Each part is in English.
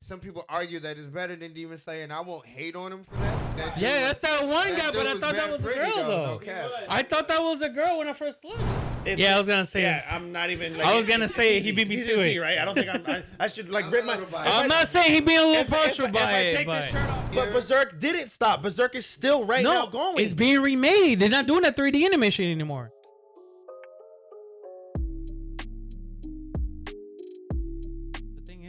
some people argue that it's better than Demon Slayer, and I won't hate on him for that. Yeah, that's that one guy, but I thought that was a girl though. I thought that was a girl when I first looked. I was gonna say. Yeah, I'm not even. Like, I was gonna say he beat me to it. Right? I don't think I should like rip my. I'm not saying he being a little partial by I it, take but this shirt off, but Berserk didn't stop. Berserk is still now going. It's being remade. They're not doing that 3D animation anymore.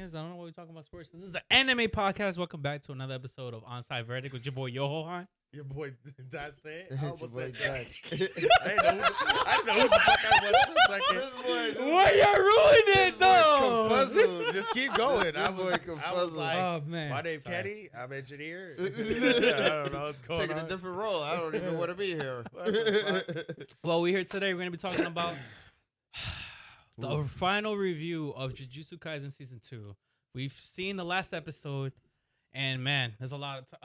I don't know what we're talking about sports. This is the anime podcast. Welcome back to another episode of Onside Verdict with your boy Yohohan. Your boy, that's it. I almost said Dutch. I didn't know who the fuck I was for a second. Why you ruining it though? Confuzzled. Just keep going. I was like, oh man, my name's Kenny. I'm engineer. I don't know what's going Taking on. a different role. I don't even want to be here. Well, we're here today. We're gonna be talking about the final review of Jujutsu Kaisen season 2. We've seen the last episode, and man, there's a lot to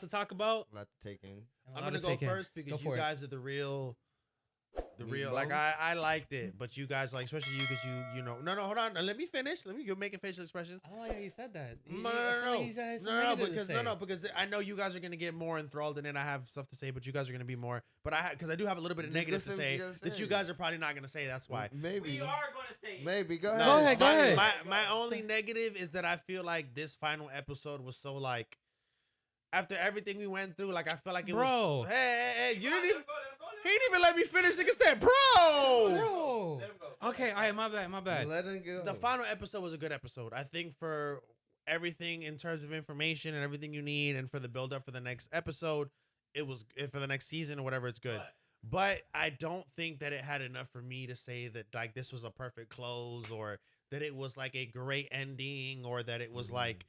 talk about. A lot to take in. I'm gonna go first because you guys are the real. Like I liked it, but you guys like, especially you, because you know. No, hold on. Let me finish. Let me go making facial expressions. I don't like how you said that. No, because I know you guys are gonna get more enthralled, and then I have stuff to say, but you guys are gonna be more. But because I do have a little bit of negative to say that you guys are probably not gonna say. That's why. Maybe we are gonna say it. Maybe go No, ahead. go ahead. My only negative is that I feel like this final episode was so like. After everything we went through, like I felt like it was. Hey, you didn't even. He didn't even let me finish. Nigga said, bro. Okay, all right, my bad. Let him go. The final episode was a good episode. I think for everything in terms of information and everything you need, and for the build up for the next episode, it was for the next season or whatever. It's good. But I don't think that it had enough for me to say that like this was a perfect close, or that it was like a great ending, or that it was like.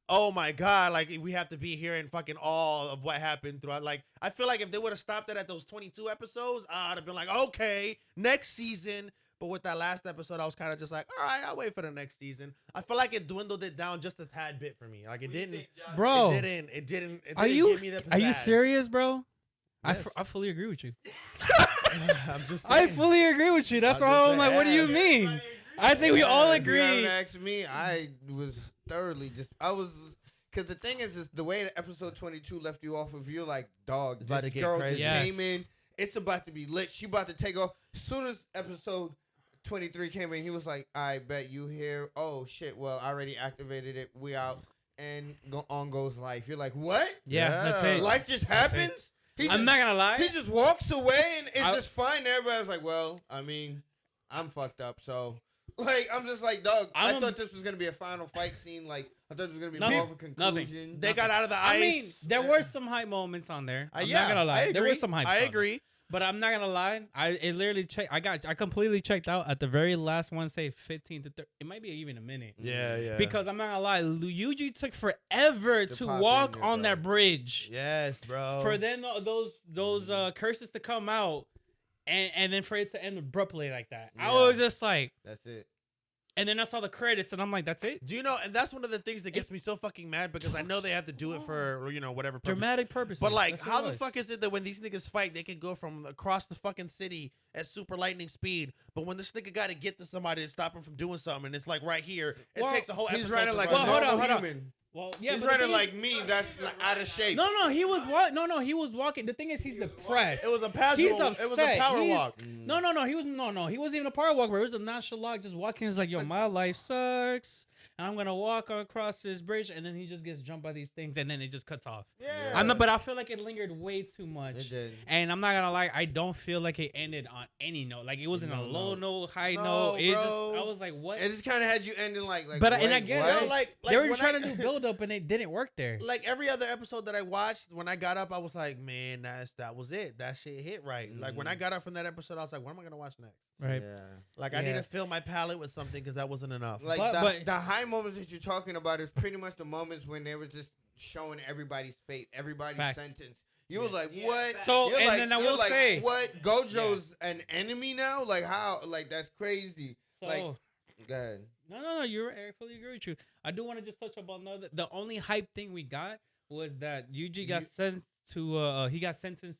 Oh my God, like we have to be here in fucking all of what happened throughout. Like, I feel like if they would have stopped it at those 22 episodes, I'd have been like, okay, next season. But with that last episode, I was kind of just like, all right, I'll wait for the next season. I feel like it dwindled it down just a tad bit for me. Like it didn't, bro. It didn't Are give me the pizzazz. Are you serious, bro? Yes. I fully agree with you. I'm just saying. I fully agree with you. That's why I'm like, what do you mean? I think we all agree. If you haven't asked me, I was thoroughly because the thing is the way the episode 22 left you off of, you're like, dog, this girl just came in. It's about to be lit. She about to take off. As soon as episode 23 came in, he was like, I bet you here. Oh, shit. Well, I already activated it. We out. And on goes life. You're like, what? Yeah, that's it. Life just happens? I'm not going to lie. He just walks away and it's just fine. Everybody's like, well, I mean, I'm fucked up, so... Like, I'm just like, dog, I thought this was going to be a final fight scene. Like, I thought it was going to be more of a conclusion. They got out of the ice. I mean, there were some hype moments on there. I'm not going to lie. There were some hype. I agree. But I'm not going to lie. It literally checked. I completely checked out at the very last one, say 15 to 30. It might be even a minute. Yeah. Because I'm not going to lie. Yuji took forever to walk on that bridge. Yes, bro. For then those curses to come out. And then for it to end abruptly like that. Yeah. I was just like... That's it. And then I saw the credits, and I'm like, that's it? Do you know... And that's one of the things that gets me so fucking mad, because I know they have to do it for, whatever purpose. Dramatic purposes. But, like, how the fuck is it that when these niggas fight, they can go from across the fucking city at super lightning speed, but when this nigga got to get to somebody to stop him from doing something, and it's, like, right here, it takes a whole episode. He's running like a normal human. Well, yeah, he's running like me. That's out of shape. No, he was walking. No, he was walking. The thing is, he's depressed. It was a casual. He's upset. It was a power walk. No. He wasn't even a power walk. It was a nonchalant, just walking. He's like, yo, my life sucks, and I'm gonna walk across this bridge, and then he just gets jumped by these things, and then it just cuts off. Yeah. But I feel like it lingered way too much. It did. And I'm not gonna lie, I don't feel like it ended on any note. Like it wasn't a low note, high note. It just, I was like, what? It just kind of had you ending like. But wait, and I get what? it. Like they were trying to do build up, and it didn't work there. Like every other episode that I watched, when I got up, I was like, man, that was it. That shit hit right. Like when I got up from that episode, I was like, what am I gonna watch next? Right. Yeah. Like I need to fill my palate with something, because that wasn't enough. Like the high moments that you're talking about is pretty much the moments when they were just showing everybody's fate, everybody's sentence. You was like, what? So, you're and like, then I will say, what? Gojo's an enemy now? Like how? Like that's crazy. So, like, go ahead. No, I fully agree with you. I do want to just touch upon the only hype thing we got was that Yuji got sentenced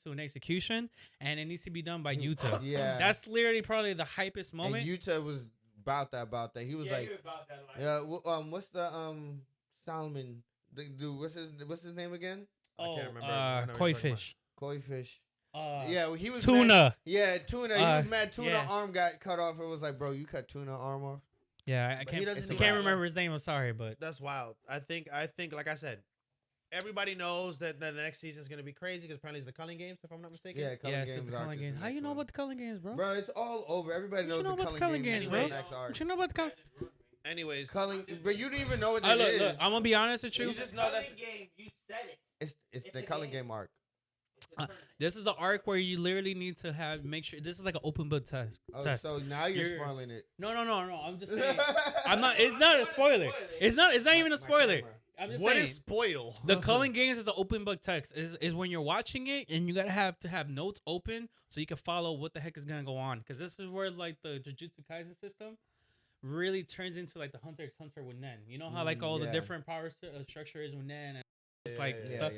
to an execution, and it needs to be done by Yuta. Yeah, that's literally probably the hypest moment. And Yuta was about that. He was like, he was about that life. yeah. What's the Solomon. The dude, what's his name again? I can't remember. Koi fish. Koi fish. Yeah, he was tuna. Mad. Yeah, tuna. He was mad. Tuna yeah. arm got cut off. It was like, bro, you cut tuna arm off. Yeah, I can't remember his name. I'm sorry, but that's wild. I think, like I said, everybody knows that the next season is gonna be crazy because apparently it's the Culling Games, if I'm not mistaken. Yeah, it's the Culling Games. How you know about the Culling Games, bro? Bro, it's all over. Everybody knows the Culling Games, bro. What you know about the Culling? Anyways, Culling, but you didn't even know what that is. Look, I'm gonna be honest with you. You just know that game. You said it. It's the Culling Game arc. This is the arc where you literally need to make sure. This is like an open book test. So now you're spoiling it. No. I'm just saying. I'm not. It's not a spoiler. It's not even a spoiler. I'm just what saying, is spoil? The Culling Games is an open book text. Is when you're watching it and you gotta have notes open so you can follow what the heck is gonna go on. Because this is where like the Jujutsu Kaisen system really turns into like the Hunter x Hunter with Nen. You know how like all the different power structure is with Nen. And it's like stuff.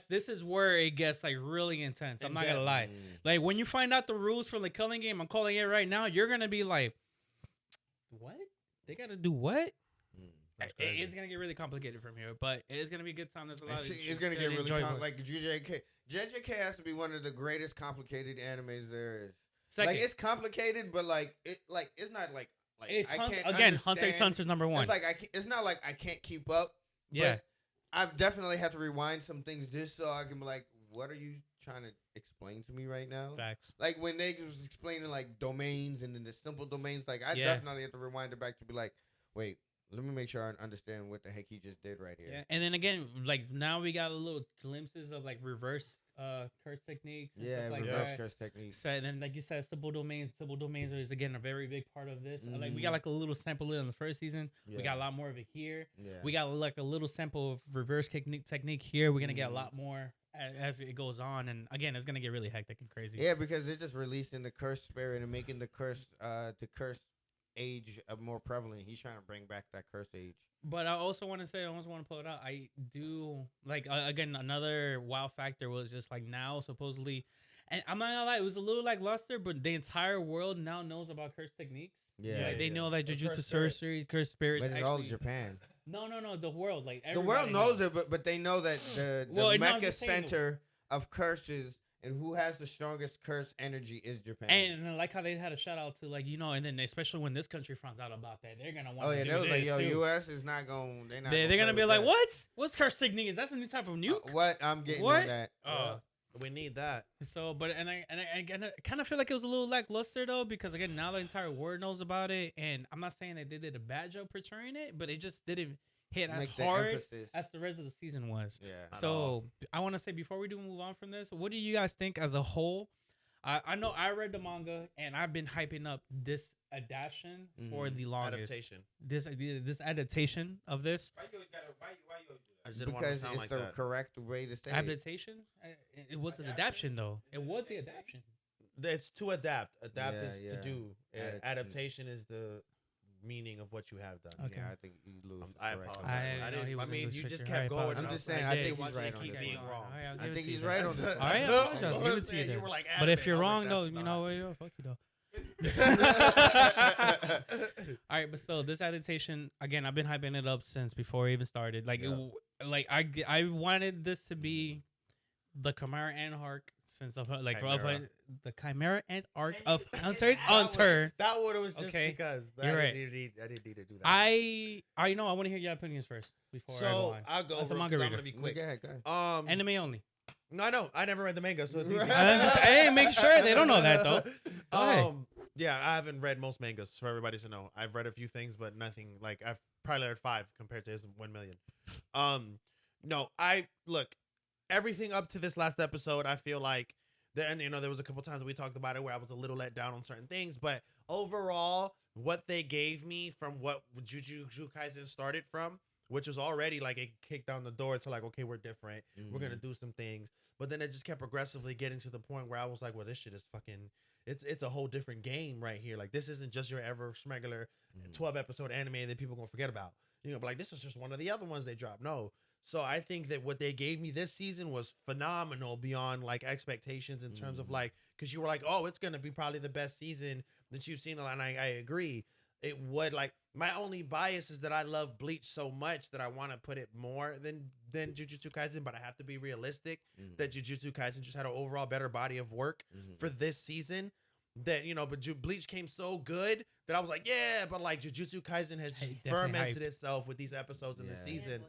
This is where it gets like really intense. I'm not gonna lie. Like when you find out the rules for the Culling Game, I'm calling it right now. You're gonna be like, what? They gotta do what? It's gonna get really complicated from here, but it's gonna be a good time. There's a lot. It's gonna get really like JJK. JJK has to be one of the greatest complicated animes there is. Like it's complicated, but like it's not like it's I can't again. Hunter x Hunter's number one. It's like it's not like I can't keep up. Yeah. But I've definitely had to rewind some things just so I can be like, what are you trying to explain to me right now? Facts. Like when they was explaining like domains and then the simple domains, like I definitely have to rewind it back to be like, wait, let me make sure I understand what the heck he just did right here. Yeah, and then again, like now we got a little glimpses of like reverse curse techniques. And stuff like reverse that. Curse techniques. So then, like you said, simple domains. Simple domains is again a very big part of this. Like we got like a little sample in the first season. We got a lot more of it here. We got like a little sample of reverse technique here. We're gonna get a lot more as it goes on, and again, it's gonna get really hectic and crazy. Yeah, because they're just releasing the curse spirit and making the curse age more prevalent. He's trying to bring back that curse age. But I also want to say, I also want to pull it out. I do like again another wow factor was just like now supposedly, and I'm not gonna lie, it was a little like luster, but the entire world now knows about curse techniques. Yeah, like they know that Jujutsu sorcery, curse spirits. But it's all Japan. No, the world, like the world knows it, but they know that the mecha center of curses. And who has the strongest curse energy is Japan. And I like how they had a shout out to like, you know, and then especially when this country finds out about that, they're gonna want. Oh yeah, they was like, yo, U.S. is not going. They're gonna be like, what? What's curse technique? Is that a new type of nuke? What? I'm getting on that. We need that. So, but and I kind of feel like it was a little lackluster though, because again, now the entire world knows about it, and I'm not saying that they did a bad job portraying it, but it just didn't hit as hard as the rest of the season was. Yeah. So I want to say before we do move on from this, what do you guys think as a whole? I know I read the manga and I've been hyping up this adaptation for the longest. This adaptation of this. Why you because it's like the correct way to say adaptation. It was an adaptation though. It was the adaptation. It's to adapt. Adapt is to do. Adaptation is the meaning of what you have done. Okay. Yeah, I think you lose. I apologize. I mean, you just kept going. I'm just saying. I think he's right on this. I think he's right on this. All right, I apologize. Give it to you. But if you're wrong, though, you know, fuck you though. All right, but still, this adaptation again. I've been hyping it up since before it even started. Like, I wanted this to be the Chimera Ant arc since of like the Chimera Ant arc of Hunter's Hunter. That one was just because you're right. I didn't need to do that. I know. I want to hear your opinions first before I go on. I'll go. As a manga reader. I'm gonna be quick. Go ahead. Anime only. No, I never read the manga, so it's easy. Hey, make sure they don't know that though. Yeah, I haven't read most mangas for everybody to know. I've read a few things, but nothing like I've probably read 5 compared to his 1 million. No, I look everything up to this last episode. I feel like then there was a couple times we talked about it where I was a little let down on certain things, but overall, what they gave me from what Jujutsu Kaisen started from, which was already like it kicked down the door to like, okay, we're different, we're gonna do some things, but then it just kept progressively getting to the point where I was like, well, this shit is fucking. It's a whole different game right here. Like this isn't just your ever regular 12 episode anime that people gonna forget about. But like this is just one of the other ones they dropped. No. So I think that what they gave me this season was phenomenal beyond like expectations in terms of like, because you were like, oh, it's gonna be probably the best season that you've seen, and I agree. It would like My only bias is that I love Bleach so much that I want to put it more than Jujutsu Kaisen, but I have to be realistic that Jujutsu Kaisen just had an overall better body of work for this season. That but Bleach came so good that I was like, yeah, but like Jujutsu Kaisen has fermented itself with these episodes in the season.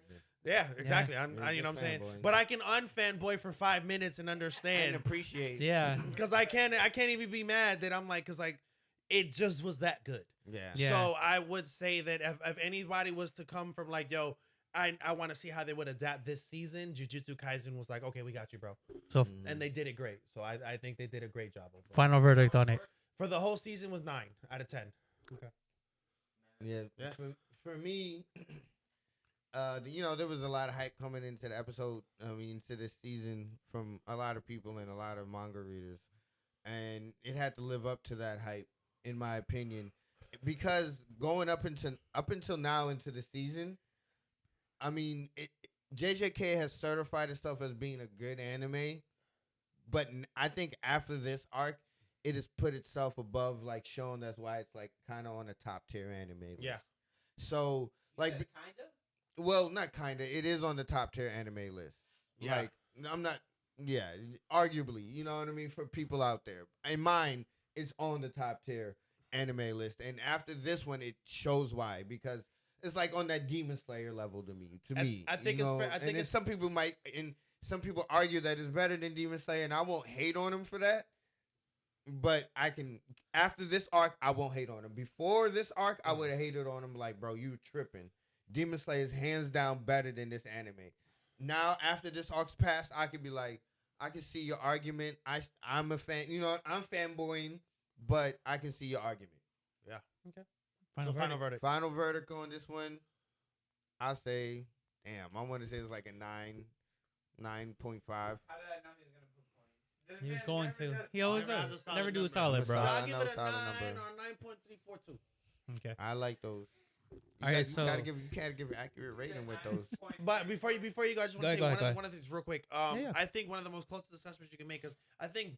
Yeah, exactly. Yeah. I'm you know what I'm saying, but I can unfanboy for 5 minutes and understand and appreciate. Yeah, because I can't even be mad that I'm like, because like it just was that good. Yeah. So I would say that if anybody was to come from like, yo, I want to see how they would adapt this season, Jujutsu Kaisen was like, okay, we got you, bro. So and they did it great. So I think they did a great job. Final verdict on it. For the whole season was 9 out of 10. Okay. Yeah. For me, there was a lot of hype coming into the episode. To this season from a lot of people and a lot of manga readers, and it had to live up to that hype, in my opinion, because going up until now into the season, JJK has certified itself as being a good anime, but I think after this arc, it has put itself above like Shonen. That's why it's like kind of on a top tier anime list. Yeah. So like, well, not kinda. It is on the top tier anime list. Yeah. Like I'm not. Yeah, arguably, you know what I mean, for people out there. In mine, it's on the top tier anime list, and after this one, it shows why, because it's like on that Demon Slayer level to me. I think it's fair. I think it's some people argue that it's better than Demon Slayer, and I won't hate on them for that. But I can, after this arc, I won't hate on him. Before this arc, I would have hated on him like, bro, you tripping. Demon Slayer is hands down better than this anime. Now, after this arc's passed, I could be like, I can see your argument. I'm a fan. I'm fanboying, but I can see your argument. Yeah. Okay. Final verdict. Final verdict on this one, I'll say, damn, I want to say it's like a 9.5. He was going to. He always does. Never do a solid, bro. I'll give it a 9 number. or 9.342. Okay. I like those. All right, you can't give an accurate rating with those. But before you go, I just want to say one of the things real quick. Yeah. I think one of the most closest assessments you can make is I think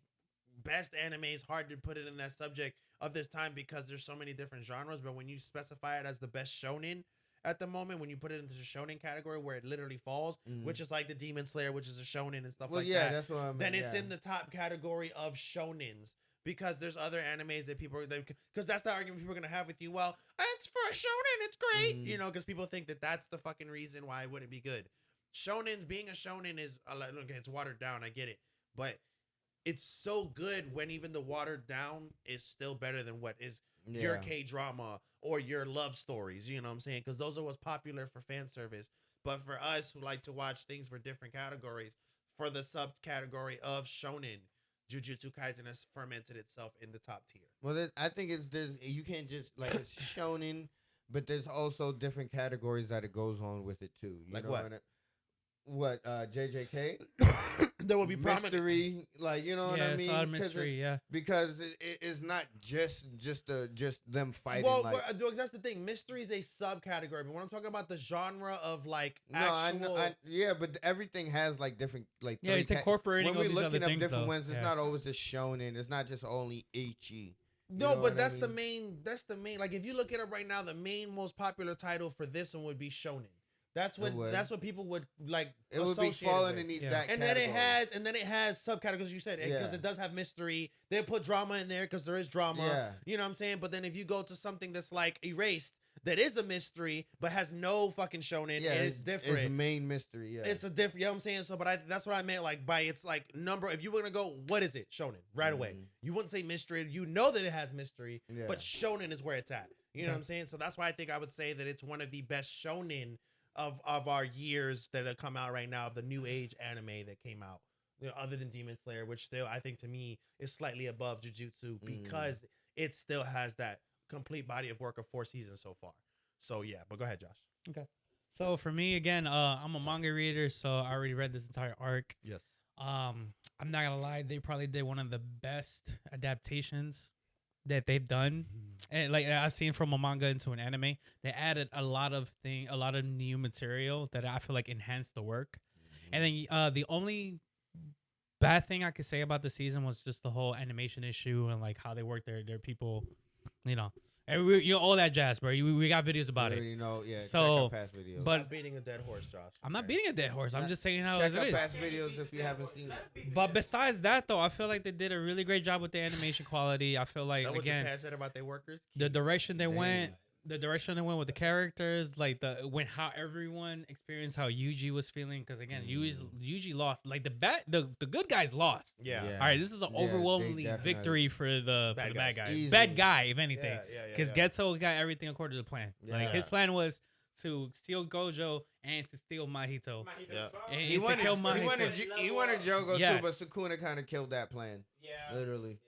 best anime is hard to put it in that subject of this time because there's so many different genres. But when you specify it as the best shonen at the moment, when you put it into the shonen category where it literally falls, which is like the Demon Slayer, which is a shonen and stuff like that. Yeah, that's what I meant. Then it's in the top category of shonens. Because there's other animes that because that's the argument people are gonna have with you. Well, it's for a shonen, it's great, because people think that that's the fucking reason why it wouldn't be good. Being a shonen is okay, it's watered down. I get it, but it's so good when even the watered down is still better than what is your K-drama or your love stories. You know what I'm saying? Because those are what's popular for fan service. But for us who like to watch things for different categories, for the subcategory of shonen, Jujutsu Kaisen has fermented itself in the top tier. Well, I think you can't just like it's shonen, but there's also different categories that it goes on with it too. You like know what? JJK? There will be mystery, like you know what I mean? It's a lot of mystery, because it's not just them fighting. Well, like, that's the thing. Mystery is a subcategory, but when I'm talking about the genre of like I know, but everything has like different like. Yeah, it's incorporating when all we're these looking other up things, different though. ones. It's not always just shonen. It's not just only ichi. No, but that's the main. That's the main. Like if you look it up right now, the main most popular title for this one would be shonen. That's what people would like. It would be falling underneath that. And category. then it has subcategories. You said because it does have mystery. They put drama in there because there is drama. Yeah. You know what I'm saying? But then if you go to something that's like Erased, that is a mystery but has no fucking shonen, it's different. It's main mystery. Yeah, it's a different. You know what I'm saying? So, but that's what I meant. Like by its like number. If you were gonna go, what is it? Shonen right away. You wouldn't say mystery. You know that it has mystery, but shonen is where it's at. You know what I'm saying? So that's why I think I would say that it's one of the best shonen of our years that have come out right now, of the new age anime that came out, other than Demon Slayer, which still I think to me is slightly above Jujutsu because it still has that complete body of work of 4 seasons so far. So yeah, but go ahead, Josh. Okay. So for me again, I'm a manga reader, so I already read this entire arc. Yes. I'm not gonna lie, they probably did one of the best adaptations that they've done, and like I've seen from a manga into an anime. They added a lot of new material that I feel like enhanced the work. And then the only bad thing I could say about the season was just the whole animation issue and like how they work their people, And all that jazz, bro. We got videos about it. You know, yeah. So, check our past videos. but Stop beating a dead horse, Josh. I'm not beating a dead horse. I'm just saying how check it our is. past videos if you haven't seen it. But besides that, though, I feel like they did a really great job with the animation quality. I feel like That what again, Japan said about their workers. the direction they went with the characters, like how everyone experienced how Yuji was feeling. Because again, Yuji lost. Like the good guys lost. Yeah. All right, this is an overwhelmingly victory for the bad guy. Easily. Bad guy, if anything. Because Yeah. Geto got everything according to the plan. Like his plan was to steal Gojo and to steal Mahito. Yeah. And He to wanted, kill Mahito. he wanted Jogo Yes. too, but Sukuna kind of killed that plan. Yeah. Literally.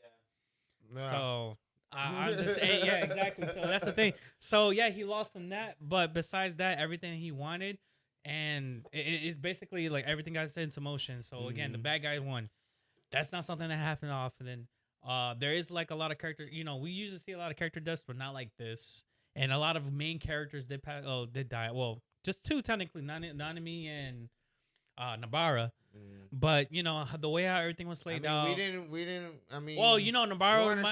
Yeah. So I'm just saying, yeah, exactly. So that's the thing. So yeah, he lost on that, but besides that, everything he wanted, and it's basically like everything got set into motion. So again, the bad guy won. That's not something that happened often. There is like a lot of character. We usually see a lot of character deaths, but not like this. And a lot of main characters did die. Well, just two technically, Nanami and Nabara. But the way how everything was laid out, we didn't. I mean, well, Nabara.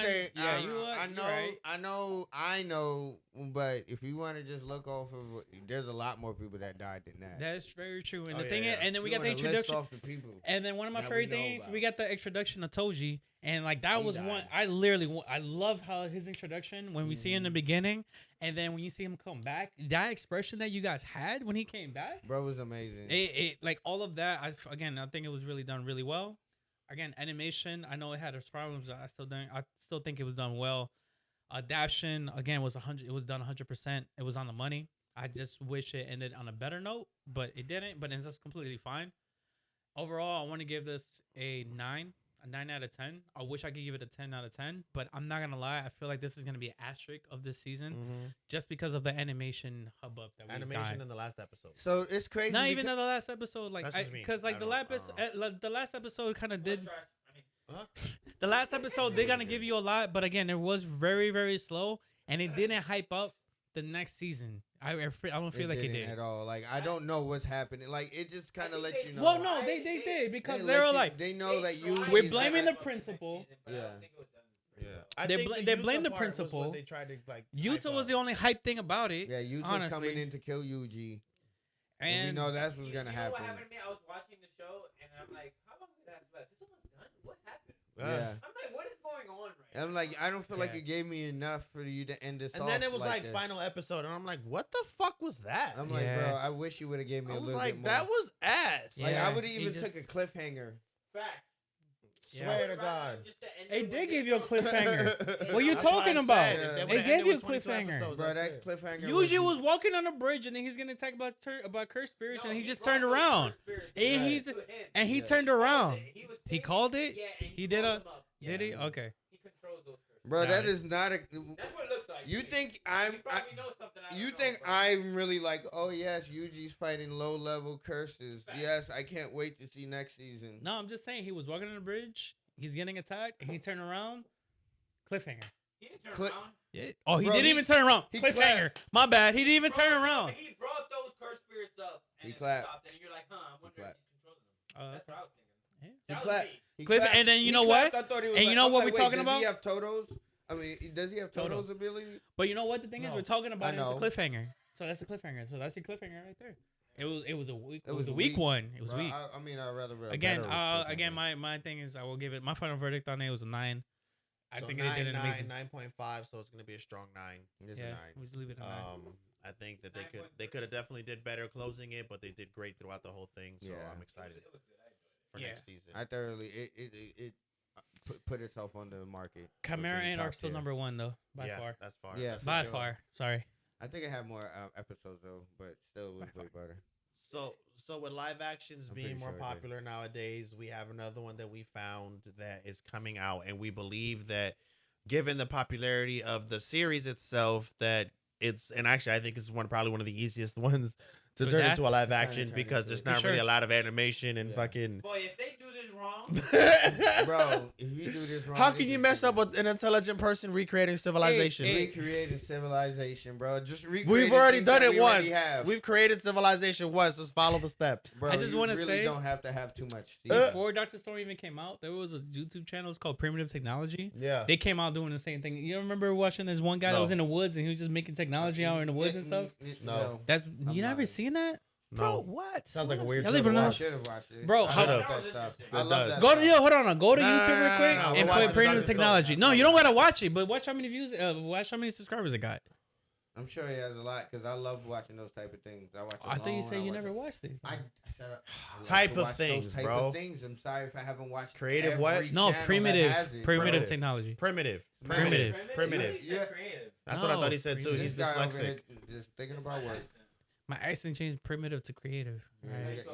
I know. But if you want to just look off of, there's a lot more people that died than that. That is very true. And the thing is, and then we got the introduction. Off the people. And then one of my favorite things, we got the introduction of Toji, and like that was died. one. I love how his introduction when we see in the beginning, and then when you see him come back, that expression that you guys had when he came back, bro, was amazing. It like all of that. I think it was really done really well. Again, animation, I know it had its problems. I still think it was done well. Adaption again was 100. It was done 100%. It was on the money. I just wish it ended on a better note, but it didn't. But it's just completely fine. Overall, I want to give this a 9 out of 10. I wish I could give it a 10 out of 10, but I'm not gonna lie. I feel like this is gonna be an asterisk of this season, just because of the animation hubbub that we got. In the last episode. So it's crazy. Not even in the last episode, like because like the last episode kind of did. The last episode they're gonna give you a lot, but again, it was very very slow, and it didn't hype up the next season. I don't feel like it did at all. Like I don't know what's happening. Like it just kind of lets you know. Well, no, they did because they were like they know that you. We're blaming the principal. Yeah, they blame the principal. They tried to like. Yuta was the only hype thing about it. Yeah, Yuta's coming in to kill Yuji, and we know that's what's gonna happen. What happened to me? I was watching the show and I'm like, how long did that left? Is almost done. What happened? Yeah. I'm like, what is going on right now? I'm like, I don't feel like you gave me enough for you to end this off. And then it was like this. final episode, and I'm like, what the fuck was that? I'm like, bro, I wish you would have gave me a little bit more. That was ass. Like I would have even took a cliffhanger. Facts. Swear to God. It did give you a cliffhanger. What are you talking about? It gave you a cliffhanger. Bro, that cliffhanger. Yuji was walking on a bridge and then he's gonna talk about cursed spirits and he just turned around. And he turned around. He called it? He did a... Did he? Okay. He controls those curses. Bro, that is not a... That's what it looks like. You think I'm really like, oh yes, Yuji's fighting low-level curses. Yes, I can't wait to see next season. No, I'm just saying he was walking on the bridge. He's getting attacked and he turned around. Cliffhanger. He didn't turn around. Yeah. Oh, he didn't even turn around. Cliffhanger. My bad. He didn't even turn around. He brought those cursed spirits up and he clapped. Stopped, and you're like, I wonder if he's controlling them. That's what I was thinking. He clapped. And then you know what? And you know what we're talking about? Does he have Toto's? I mean, does he have Toto's ability? But you know what the thing is? We're talking about it as a cliffhanger. So that's a cliffhanger. So that's your cliffhanger right there. It was a weak. It was a weak one. It was weak. I mean, I'd rather. Again, my thing is I will give it my final verdict on it was a 9. I think they did an amazing 9.5. So it's gonna be a strong 9. It's a 9. We just leave it at 9. I think that they could have definitely did better closing it, but they did great throughout the whole thing. So I'm excited for next season. I thoroughly it put itself on the market. Chimera and Arc still number 1 though by far. That's far. Yeah, by far. Sorry. I think it had more episodes though, but still was way better. So with live actions being more popular nowadays, we have another one that we found that is coming out, and we believe that given the popularity of the series itself, that it's, and actually I think it's probably one of the easiest ones to turn into a live action because there's not really a lot of animation and fucking. Boy, if they do this wrong, Bro, if you do this wrong, How can you mess up with an intelligent person recreating civilization? Recreating civilization, bro? Just recreate. We've already done it once. We've created civilization once. Just follow the steps. Bro, I just want to really say, don't have to have too much. Before Dr. Stone even came out, there was a YouTube channel. It's called Primitive Technology. Yeah. They came out doing the same thing. You remember watching this one guy that was in the woods and he was just making technology out in the woods and stuff? No. You never seen that? No. Bro, what? Sounds like a weird show. I should have watched it. Bro, I love that stuff. I love that. Go to hold on. Go to YouTube real no, quick and put Primitive Technology. No, you don't gotta watch it, but watch how many views. Watch how many subscribers it got. I'm sure he has a lot because I love watching those type of things. I thought you said you never watched it. I said type of things, type bro. Of things. I'm sorry if I haven't watched creative. What? No, primitive technology. Primitive. Yeah. That's what I thought he said too. He's dyslexic. Just thinking about work. My accent changed primitive to creative. Primative.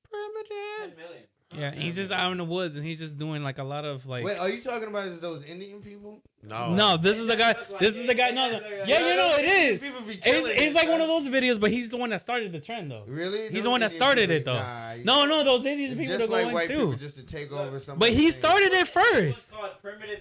Primitive. 10 million. Yeah, he's just out in the woods and he's just doing like a lot of like. Wait, are you talking about those Indian people? No, this is the guy. This is the guy. No, yeah, you know it is. It's like one of those videos, but he's the one that started the trend though. Really? He's the one that started it though. No, those Indian people are going white too. People just to take over something. But he started it first. It's called Primitive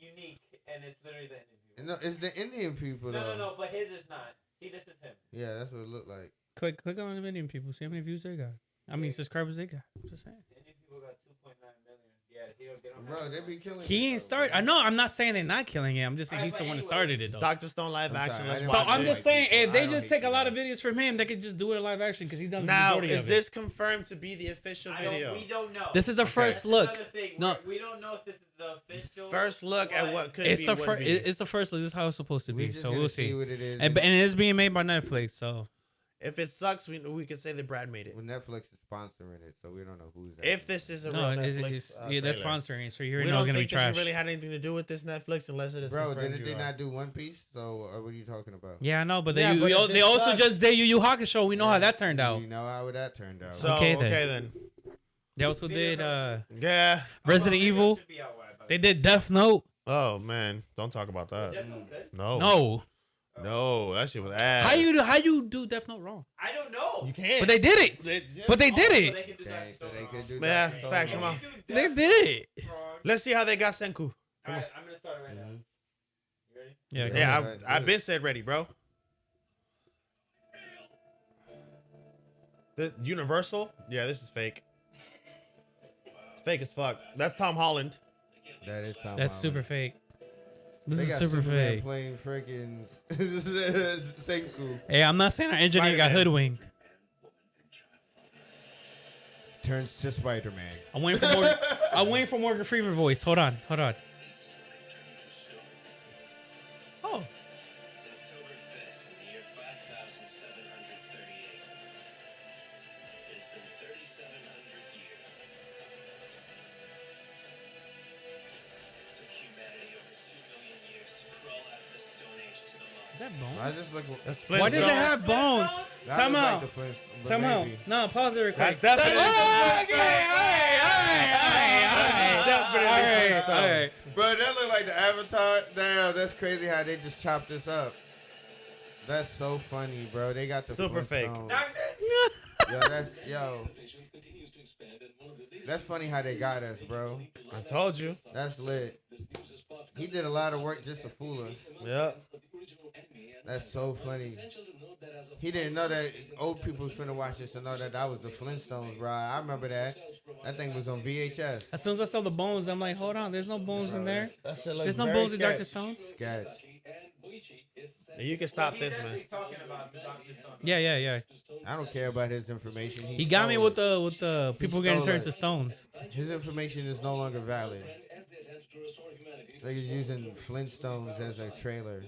Unique, and it's literally the Indian people. No, it's the Indian people though. No, but his is not. See, this is him. Yeah, that's what it looked like. Click on the Indian people. See how many views they got. I mean, subscribers they got. I'm just saying. Indian people got 2.9 million. Yeah, he'll get on. Bro, they be killing. He ain't started. I know. I'm not saying they're not killing it. I'm just saying he's the one that started it though. Dr. Stone live action. So I'm just saying, if they just take a lot of videos from him, they could just do it in live action because he done the now. majority Is of this confirmed to be the official video? We don't know. This is a first look. No, we don't know if this is the official. First look at what could It's be. It's the first look. This is how it's supposed to be. So we'll see. What it is. And it is being made by Netflix. So if it sucks, we can say that Brad made it. Well, Netflix is sponsoring it, so we don't know who's. If this is a no, real Netflix, yeah, they're sponsoring. So you we already know it's don't gonna be think trash. this really had anything to do with this Netflix, unless it is. Bro, didn't they not do One Piece? So what are you talking about? Yeah, I know, but they but they also just did Yu Yu Hakusho. We know how that turned out. You know how that turned out. So, Okay then. They also did Yeah. Resident Evil. They did Death Note. Oh man, don't talk about that. No. No, that shit was ass. How you do Death Note wrong? I don't know. You can't. But they did it. But they did it. They could do Yeah, that. facts. Come on. They did it. Let's see how they got Senku. All right, I'm gonna start it right now. You ready? Yeah. Yeah, I've been said ready, bro. The Universal? Yeah, this is fake. It's fake as fuck. That's Tom Holland. That is Tom That's Holland. super fake. This They is got super Superman fake. playing freaking Senku. Hey, I'm not saying our engineer got Spider-Man. hoodwinked. Turns to Spider-Man. I'm waiting for more. I'm waiting for Morgan Freeman voice. Hold on. Oh. Is that bones? I just look. That's Why does it have bones? That Time looks out. like the Flint- but Time out. maybe. No, pause it real That's quick. definitely. All right. Bro, that look like the Avatar. Damn, that's crazy how they just chopped this up. That's so funny, bro. They got the Super fake. Flintstones. Yo, that's funny how they got us, bro. I told you. That's lit. He did a lot of work just to fool us. Yep. That's so funny. He didn't know that old people was finna watch this to know that was the Flintstones, bro. I remember that. That thing was on VHS. As soon as I saw the bones, I'm like, hold on, there's no bones in there. That shit looks There's no very bones in Dr. sketch. Stone. Sketch. You can stop this, man. Talking about the Dr. Stone. Yeah. I don't care about his information. He got me stole with it. the people getting stole turned it. to stones. His information is no longer valid. They're using Flintstones as a trailer.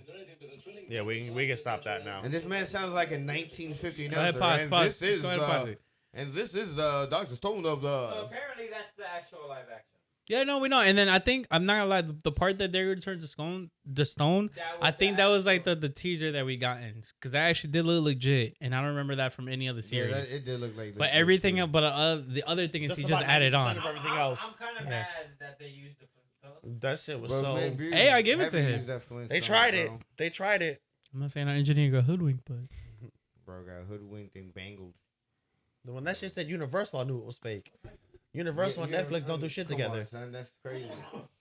Yeah, we can stop that now. And this man sounds like a 1950 Go ahead, announcer. pause. This is Go ahead, pause it. and this is the Dr. Stone of So the. apparently that's the actual live action. Yeah, no, we know. And then I think I'm not gonna lie, the part that they returned to stone, I think that was like the teaser that we got in, because that actually did look legit, and I don't remember that from any other series. Yeah, it did look like. But everything, the other thing is he just added on. Of everything else. I'm kind of mad that they used the Flintstones. That shit was Bro, so. man, Beauty Hey, I give it to heavy him. used that Flintstone, They tried it. bro. They tried it. I'm not saying our engineer got hoodwinked, but bro. Got hoodwinked and bangled. The one that shit said Universal, I knew it was fake. Universal and Netflix don't do shit together. On, son, that's crazy.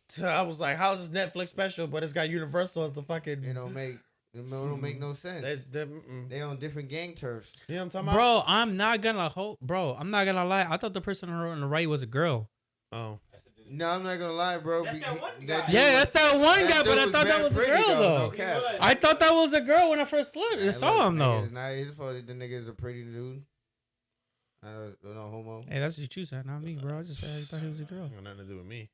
So I was like, how is this Netflix special, but it's got Universal as the fucking... It don't make no sense. They on different gang turfs. You know what I'm talking about? Bro, I'm not gonna lie. I thought the person on the right was a girl. Oh. No, I'm not gonna lie, bro. That's that one guy. That's that one guy, but I thought that was a girl, though. No, I thought that was a girl when I first saw him, though. It's not his fault that the nigga is a pretty dude. I don't know, homo. Hey, that's what you said, not me, bro. I just said I thought he was a girl. Got nothing to do with me.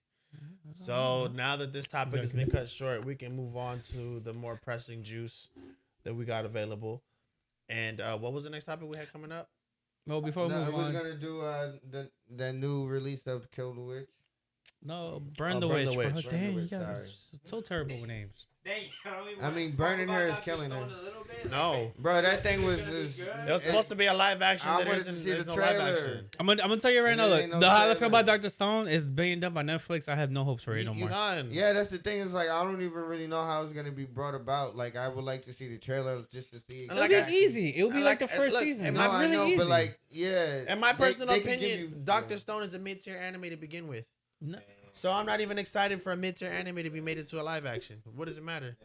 So now that this topic has been cut short, we can move on to the more pressing juice that we got available. And what was the next topic we had coming up? Well, before we move on, we're gonna do the new release of Kill the Witch. No, Burn the Witch. Damn, you guys so terrible with names. I mean, burning her is killing her. No, bro, that thing was. It was supposed to be a live action. I wanted to see the trailer. I'm gonna tell you right now. Look, how I feel about Dr. Stone is being done by Netflix. I have no hopes for it no more. Yeah, that's the thing. Is like I don't even really know how it's gonna be brought about. Like I would like to see the trailer just to see. It'll be easy. It'll be like the first season. No, I know, but like, yeah. In my personal opinion, Dr. Stone is a mid-tier anime to begin with. No. So I'm not even excited for a mid-tier anime to be made into a live action. What does it matter?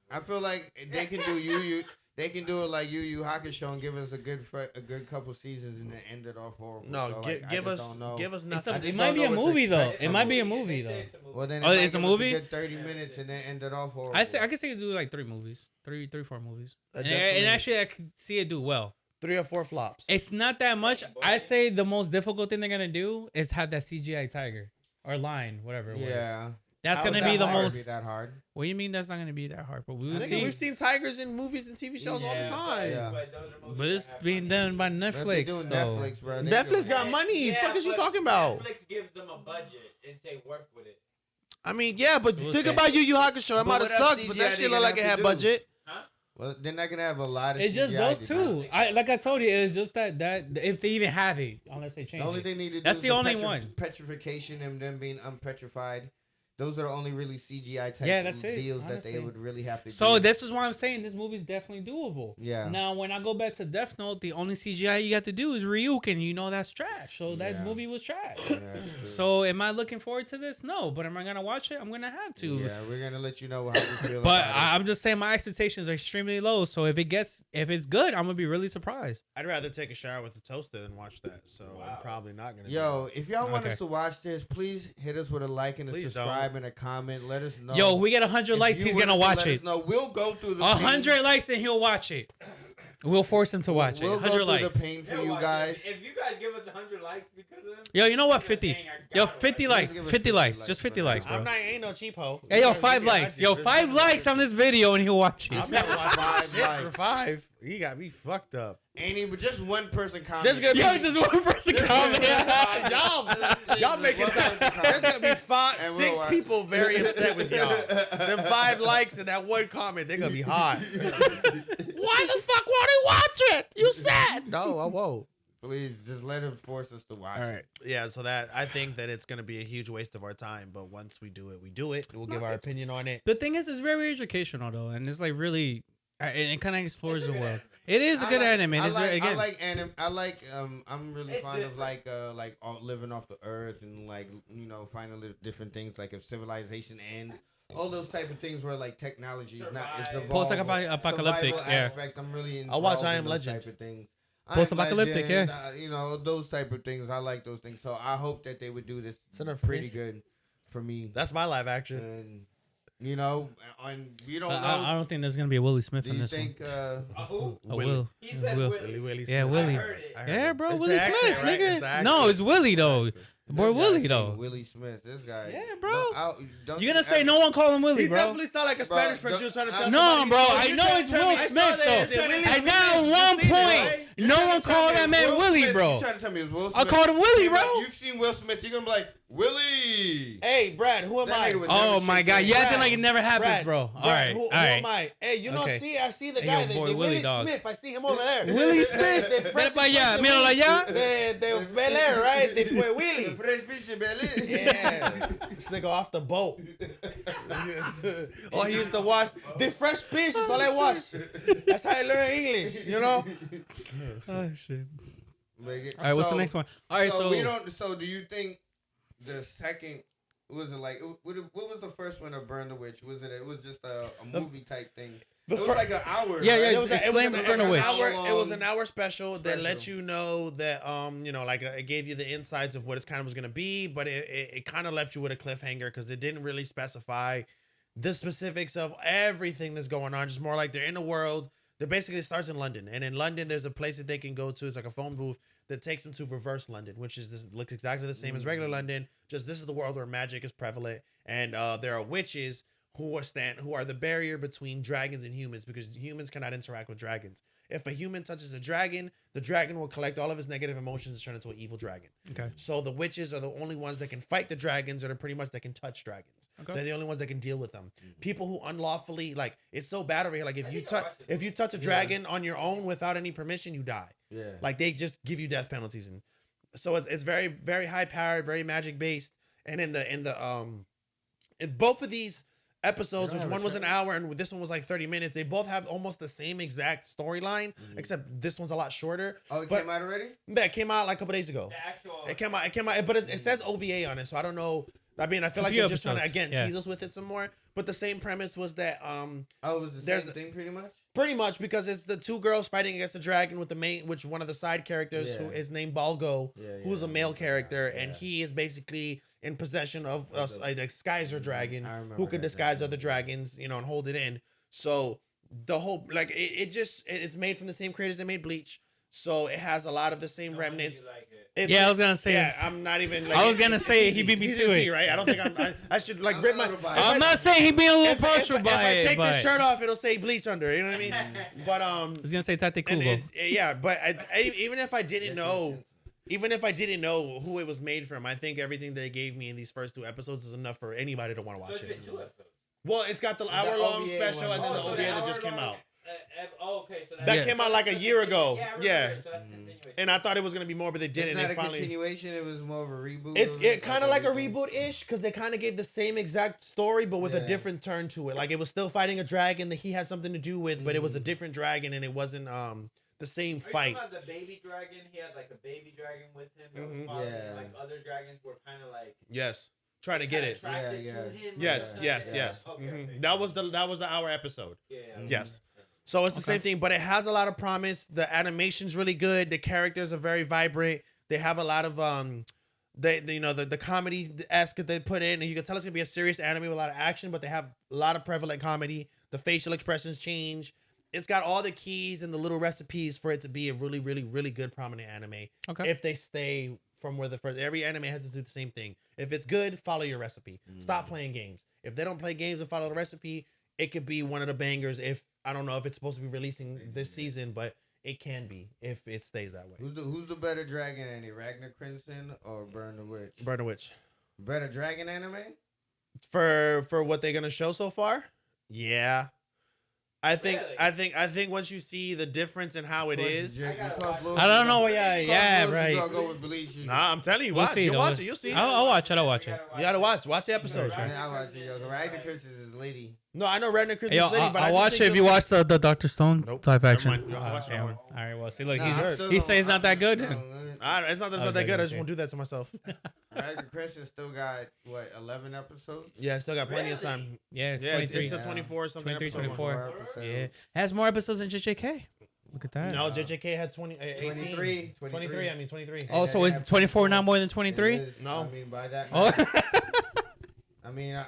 I feel like they can do they can do it like Yu Yu Hakusho and give us a good couple seasons and then end it off horrible. No, so, give us nothing. It might be a movie though. It might be a movie though. Well then, it's a movie. A good 30 minutes and then end it off horrible. I can see it do like 3 movies, 4 movies, and actually I could see it do well. 3 or 4 flops. It's not that much. I say the most difficult thing they're gonna do is have that CGI tiger or lion, whatever it was. Yeah. That's gonna be the most. Be that hard? What do you mean that's not gonna be that hard? But we will see. We've seen tigers in movies and TV shows all the time. Yeah. But it's being done by Netflix. Netflix, bro. Netflix got money. What the fuck is you talking about? Netflix gives them a budget and say work with it. I mean, yeah, but think about Yu Yu Hakusho. It might have sucked, but that shit look like it had budget. Well, they're not gonna have a lot of. It's just those two. Like I told you, it's just that if they even have it, unless they change it. The only thing they need to do that's is the only one. Petrification and them being unpetrified. Those are the only really CGI type deals that they would really have to do. So this is why I'm saying this movie's definitely doable. Yeah. Now, when I go back to Death Note, the only CGI you got to do is Ryuk, and you know that's trash. So that movie was trash. Yeah, so am I looking forward to this? No. But am I going to watch it? I'm going to have to. Yeah, we're going to let you know how we feel but about it. I'm just saying my expectations are extremely low. So if it's good, I'm going to be really surprised. I'd rather take a shower with a toaster than watch that. So I'm probably not going to do it. If y'all want us to watch this, please hit us with a like and a subscribe and a comment. Let us know. Yo, we get 100 likes, he's gonna watch it. No, we'll go through the 100 likes and he'll watch it. We'll force him to watch it. 100 likes. We'll go through the pain for you guys. If you guys give us 100 likes because of them. Yo, you know what? 50. Yo, 50 likes. 50 likes. Just 50 likes, bro. Ain't no cheapo. Hey, yo, 5 likes. Yo, 5 likes on this video and he'll watch it. I'm not watching shit for 5. He got me fucked up. Ain't even just one person comment. There's gonna be just one person comment. y'all make it sound. There's gonna be 6 people very upset with y'all. Them 5 likes and that one comment, they're gonna be hot. Why the fuck won't he watch it? You said no, I won't. Please just let him force us to watch. All right. Yeah, so that I think that it's gonna be a huge waste of our time, but once we do it, we do it. We'll give our opinion on it. The thing is, it's very educational though, and it's like really. It kind of explores the world. It is a good anime. I like anime. I'm really fond of living off the earth and finding little different things. Like if civilization ends, all those type of things where like technology is not. It's evolved. Post-apocalyptic. Aspects. I'm really involved. I'll watch I Am Legend. Type of things. Post-apocalyptic. Yeah. Those type of things. I like those things. So I hope that they would do this pretty good for me. That's my live action. And, you don't know. I don't think there's gonna be a Willie Smith in this one. Who? A Will. He said Willie. Yeah, Willie. Yeah, bro, it's Willie Smith, right? nigga. No, it's Willie though. Boy, Willie though. Willie Smith, this guy. Yeah, bro. Don't You're gonna say no one call him Willie, he bro? He definitely sound like a Spanish person. He was trying to tell no, bro. I know it's Will Smith though. I got at one point, no one called that man Willie, bro. You trying to tell me it was Will Smith? I called him Willie, bro. You've seen Will Smith. You're gonna be like, Willie. Hey, Brad, who am I? Oh my God! You acting like it never happens, Brad, bro. All Brad, right, who all right. am I? Hey, you know, Okay. I see the Hey, guy, yo, boy, the Willie Willie dog. Smith. I see him over there. Willie Smith. The fresh Mira para allá, míralo allá. The Bel Air, right? They fue Willie. The fresh fish in Bel Air. Yeah. This nigga off the boat. Oh, he used to watch The Fresh Fish. That's all I watch. That's how I learn English, you know? Oh shit! All All right, what's the next one? All right, so we don't. So do you think the second was it like what was the first one of Burn the Witch? Was it? It was just a movie type thing. It was like an hour. Yeah, right? yeah. It was an an hour special that let you know that you know, like it gave you the insights of what it kind of was gonna be, but it kind of left you with a cliffhanger because it didn't really specify the specifics of everything that's going on. Just more like they're in a world. That basically starts in London, and in London there's a place that they can go to. It's like a phone booth that takes them to reverse London, which is this looks exactly the same as regular London. Just this is the world where magic is prevalent, and there are witches who are the barrier between dragons and humans because humans cannot interact with dragons. If a human touches a dragon, the dragon will collect all of his negative emotions and turn into an evil dragon. Okay. So the witches are the only ones that can fight the dragons, or they're pretty much that can touch dragons. Okay. They're the only ones that can deal with them. People who unlawfully, like, it's so bad over here. Like if you touch a dragon on your own without any permission, you die. Yeah. Like they just give you death penalties, and so it's very, very high powered, very magic based. And in both of these episodes, which one was an hour and this one was like 30 minutes, they both have almost the same exact storyline, except this one's a lot shorter. Oh, it came out already? Yeah, it came out like a couple days ago. It came out, but it says OVA on it, so I don't know. I mean, I feel like they're just trying to tease us with it some more. But the same premise was that it was the same thing pretty much. Pretty much, because it's the two girls fighting against the dragon with which one of the side characters who is named Balgo, who's a male character, and he is basically in possession of a disguiser dragon who can disguise other dragons, you know, and hold it in. So the whole it's made from the same creators that made Bleach, so it has a lot of the same remnants. I was gonna say. Yeah, I'm not even. Like, I was gonna say he beat me to it. Right? I don't think I should like rip my. I'm not saying he being a little partial by it. If I take this shirt off, it'll say Bleach under. You know what I mean? But I was gonna say Tate Kubo. Yeah, but even if I didn't know. Even if I didn't know who it was made from, I think everything they gave me in these first 2 episodes is enough for anybody to want to watch it. Well, it's got the hour-long special and then the OVA that just came out. Okay, so that came out like a year ago. Yeah. So that's continuation. And I thought it was gonna be more, but they didn't. It's not a continuation. It was more of a reboot. It kind of like a reboot-ish because they kind of gave the same exact story, but with a different turn to it. Like it was still fighting a dragon that he had something to do with, but it was a different dragon and it wasn't the same fight. Are you talking about the baby dragon? He had like a baby dragon with him. That was following, like other dragons were kind of like trying to get it. attracted to him. Yes. Okay. That was the hour episode. Yeah. Yes. So it's the same thing, but it has a lot of promise. The animation's really good. The characters are very vibrant. They have a lot of the comedy-esque that they put in, and you can tell it's gonna be a serious anime with a lot of action, but they have a lot of prevalent comedy. The facial expressions change. It's got all the keys and the little recipes for it to be a really, really, really good prominent anime. Okay. If they stay from where every anime has to do the same thing. If it's good, follow your recipe. Stop playing games. If they don't play games and follow the recipe, it could be one of the bangers. If I don't know if it's supposed to be releasing this season, but it can be if it stays that way. Who's the better dragon anime, Ragnar Crimson or Burn the Witch? Burn the Witch. Better dragon anime? For what they're gonna show so far? Yeah. I think once you see the difference in how it is, I don't know. Yeah, right. Go with Bleach. Nah, I'm telling you, We'll watch. see, You'll watch it. You'll see. I'll watch it. You gotta watch the episode. I watch it. Yo, Ragnar Crimson is lady. No, I know Ragnar Crimson is lady, but I'll watch it if you watch the Dr. Stone live action. All right, well, see, look, he says it's not that good. It's not that good. I just won't do that to myself. Ragnar Crimson still got 11 episodes? Yeah, still got plenty of time. Yeah, it's 23. It's still 24 something. 23, 24. Yeah, it has more episodes than JJK. Look at that. No, JJK had 23. 23. I mean 23. Oh, so is 24 not more than 23? No. I mean by that. I mean,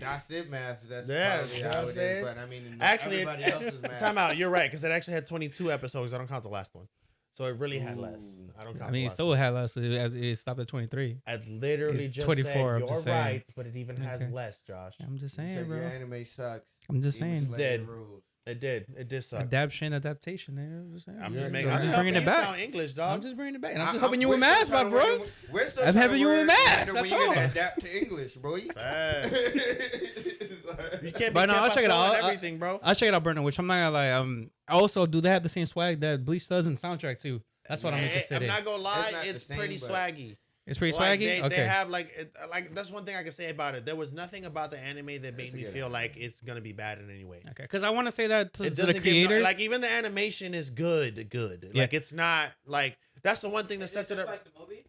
that's it, math. That's probably how it is. But I mean, actually, everybody else's math. Time out. You're right because it actually had 22 episodes. I don't count the last one. So it really had less. I don't count. I mean, it still had less. It stopped at 23. I literally just 24. Said, you're right, but it even has less, Josh. I'm just saying, bro. Your anime sucks. I'm just saying. Dead. It did suck. Adaptation. I'm just bringing it back. Sound English, dog. I'm just bringing it back. And I'm just helping you with math, my bro. I'm helping you with math. When you're gonna adapt to English, bro. You can't be But no, I'll check it out. Everything, bro. I'll check it out, Burner Witch. I'm not gonna lie. Also, do they have the same swag that Bleach does in soundtrack too? That's what I'm interested in. I'm not gonna lie. It's Pretty swaggy. It's pretty swaggy. They have like that's one thing I can say about it. There was nothing about the anime that made me feel like it's gonna be bad in any way. Okay, because I want to say that to the creator. Like even the animation is good. Yeah. Like it's not like that's the one thing that sets it up. Like the movie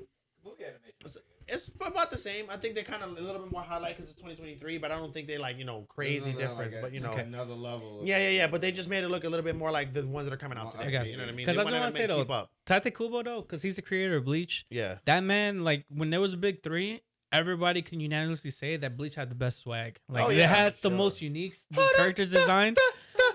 animation. It's about the same. I think they kind of a little bit more highlight because it's 2023, but I don't think they crazy difference. But another level. Yeah. But they just made it look a little bit more like the ones that are coming out today. You know what I mean? Because I just want to say though, Tate Kubo though, because he's the creator of Bleach. Yeah. That man, like when there was a big three, everybody can unanimously say that Bleach had the best swag. Like it has the most unique characters design.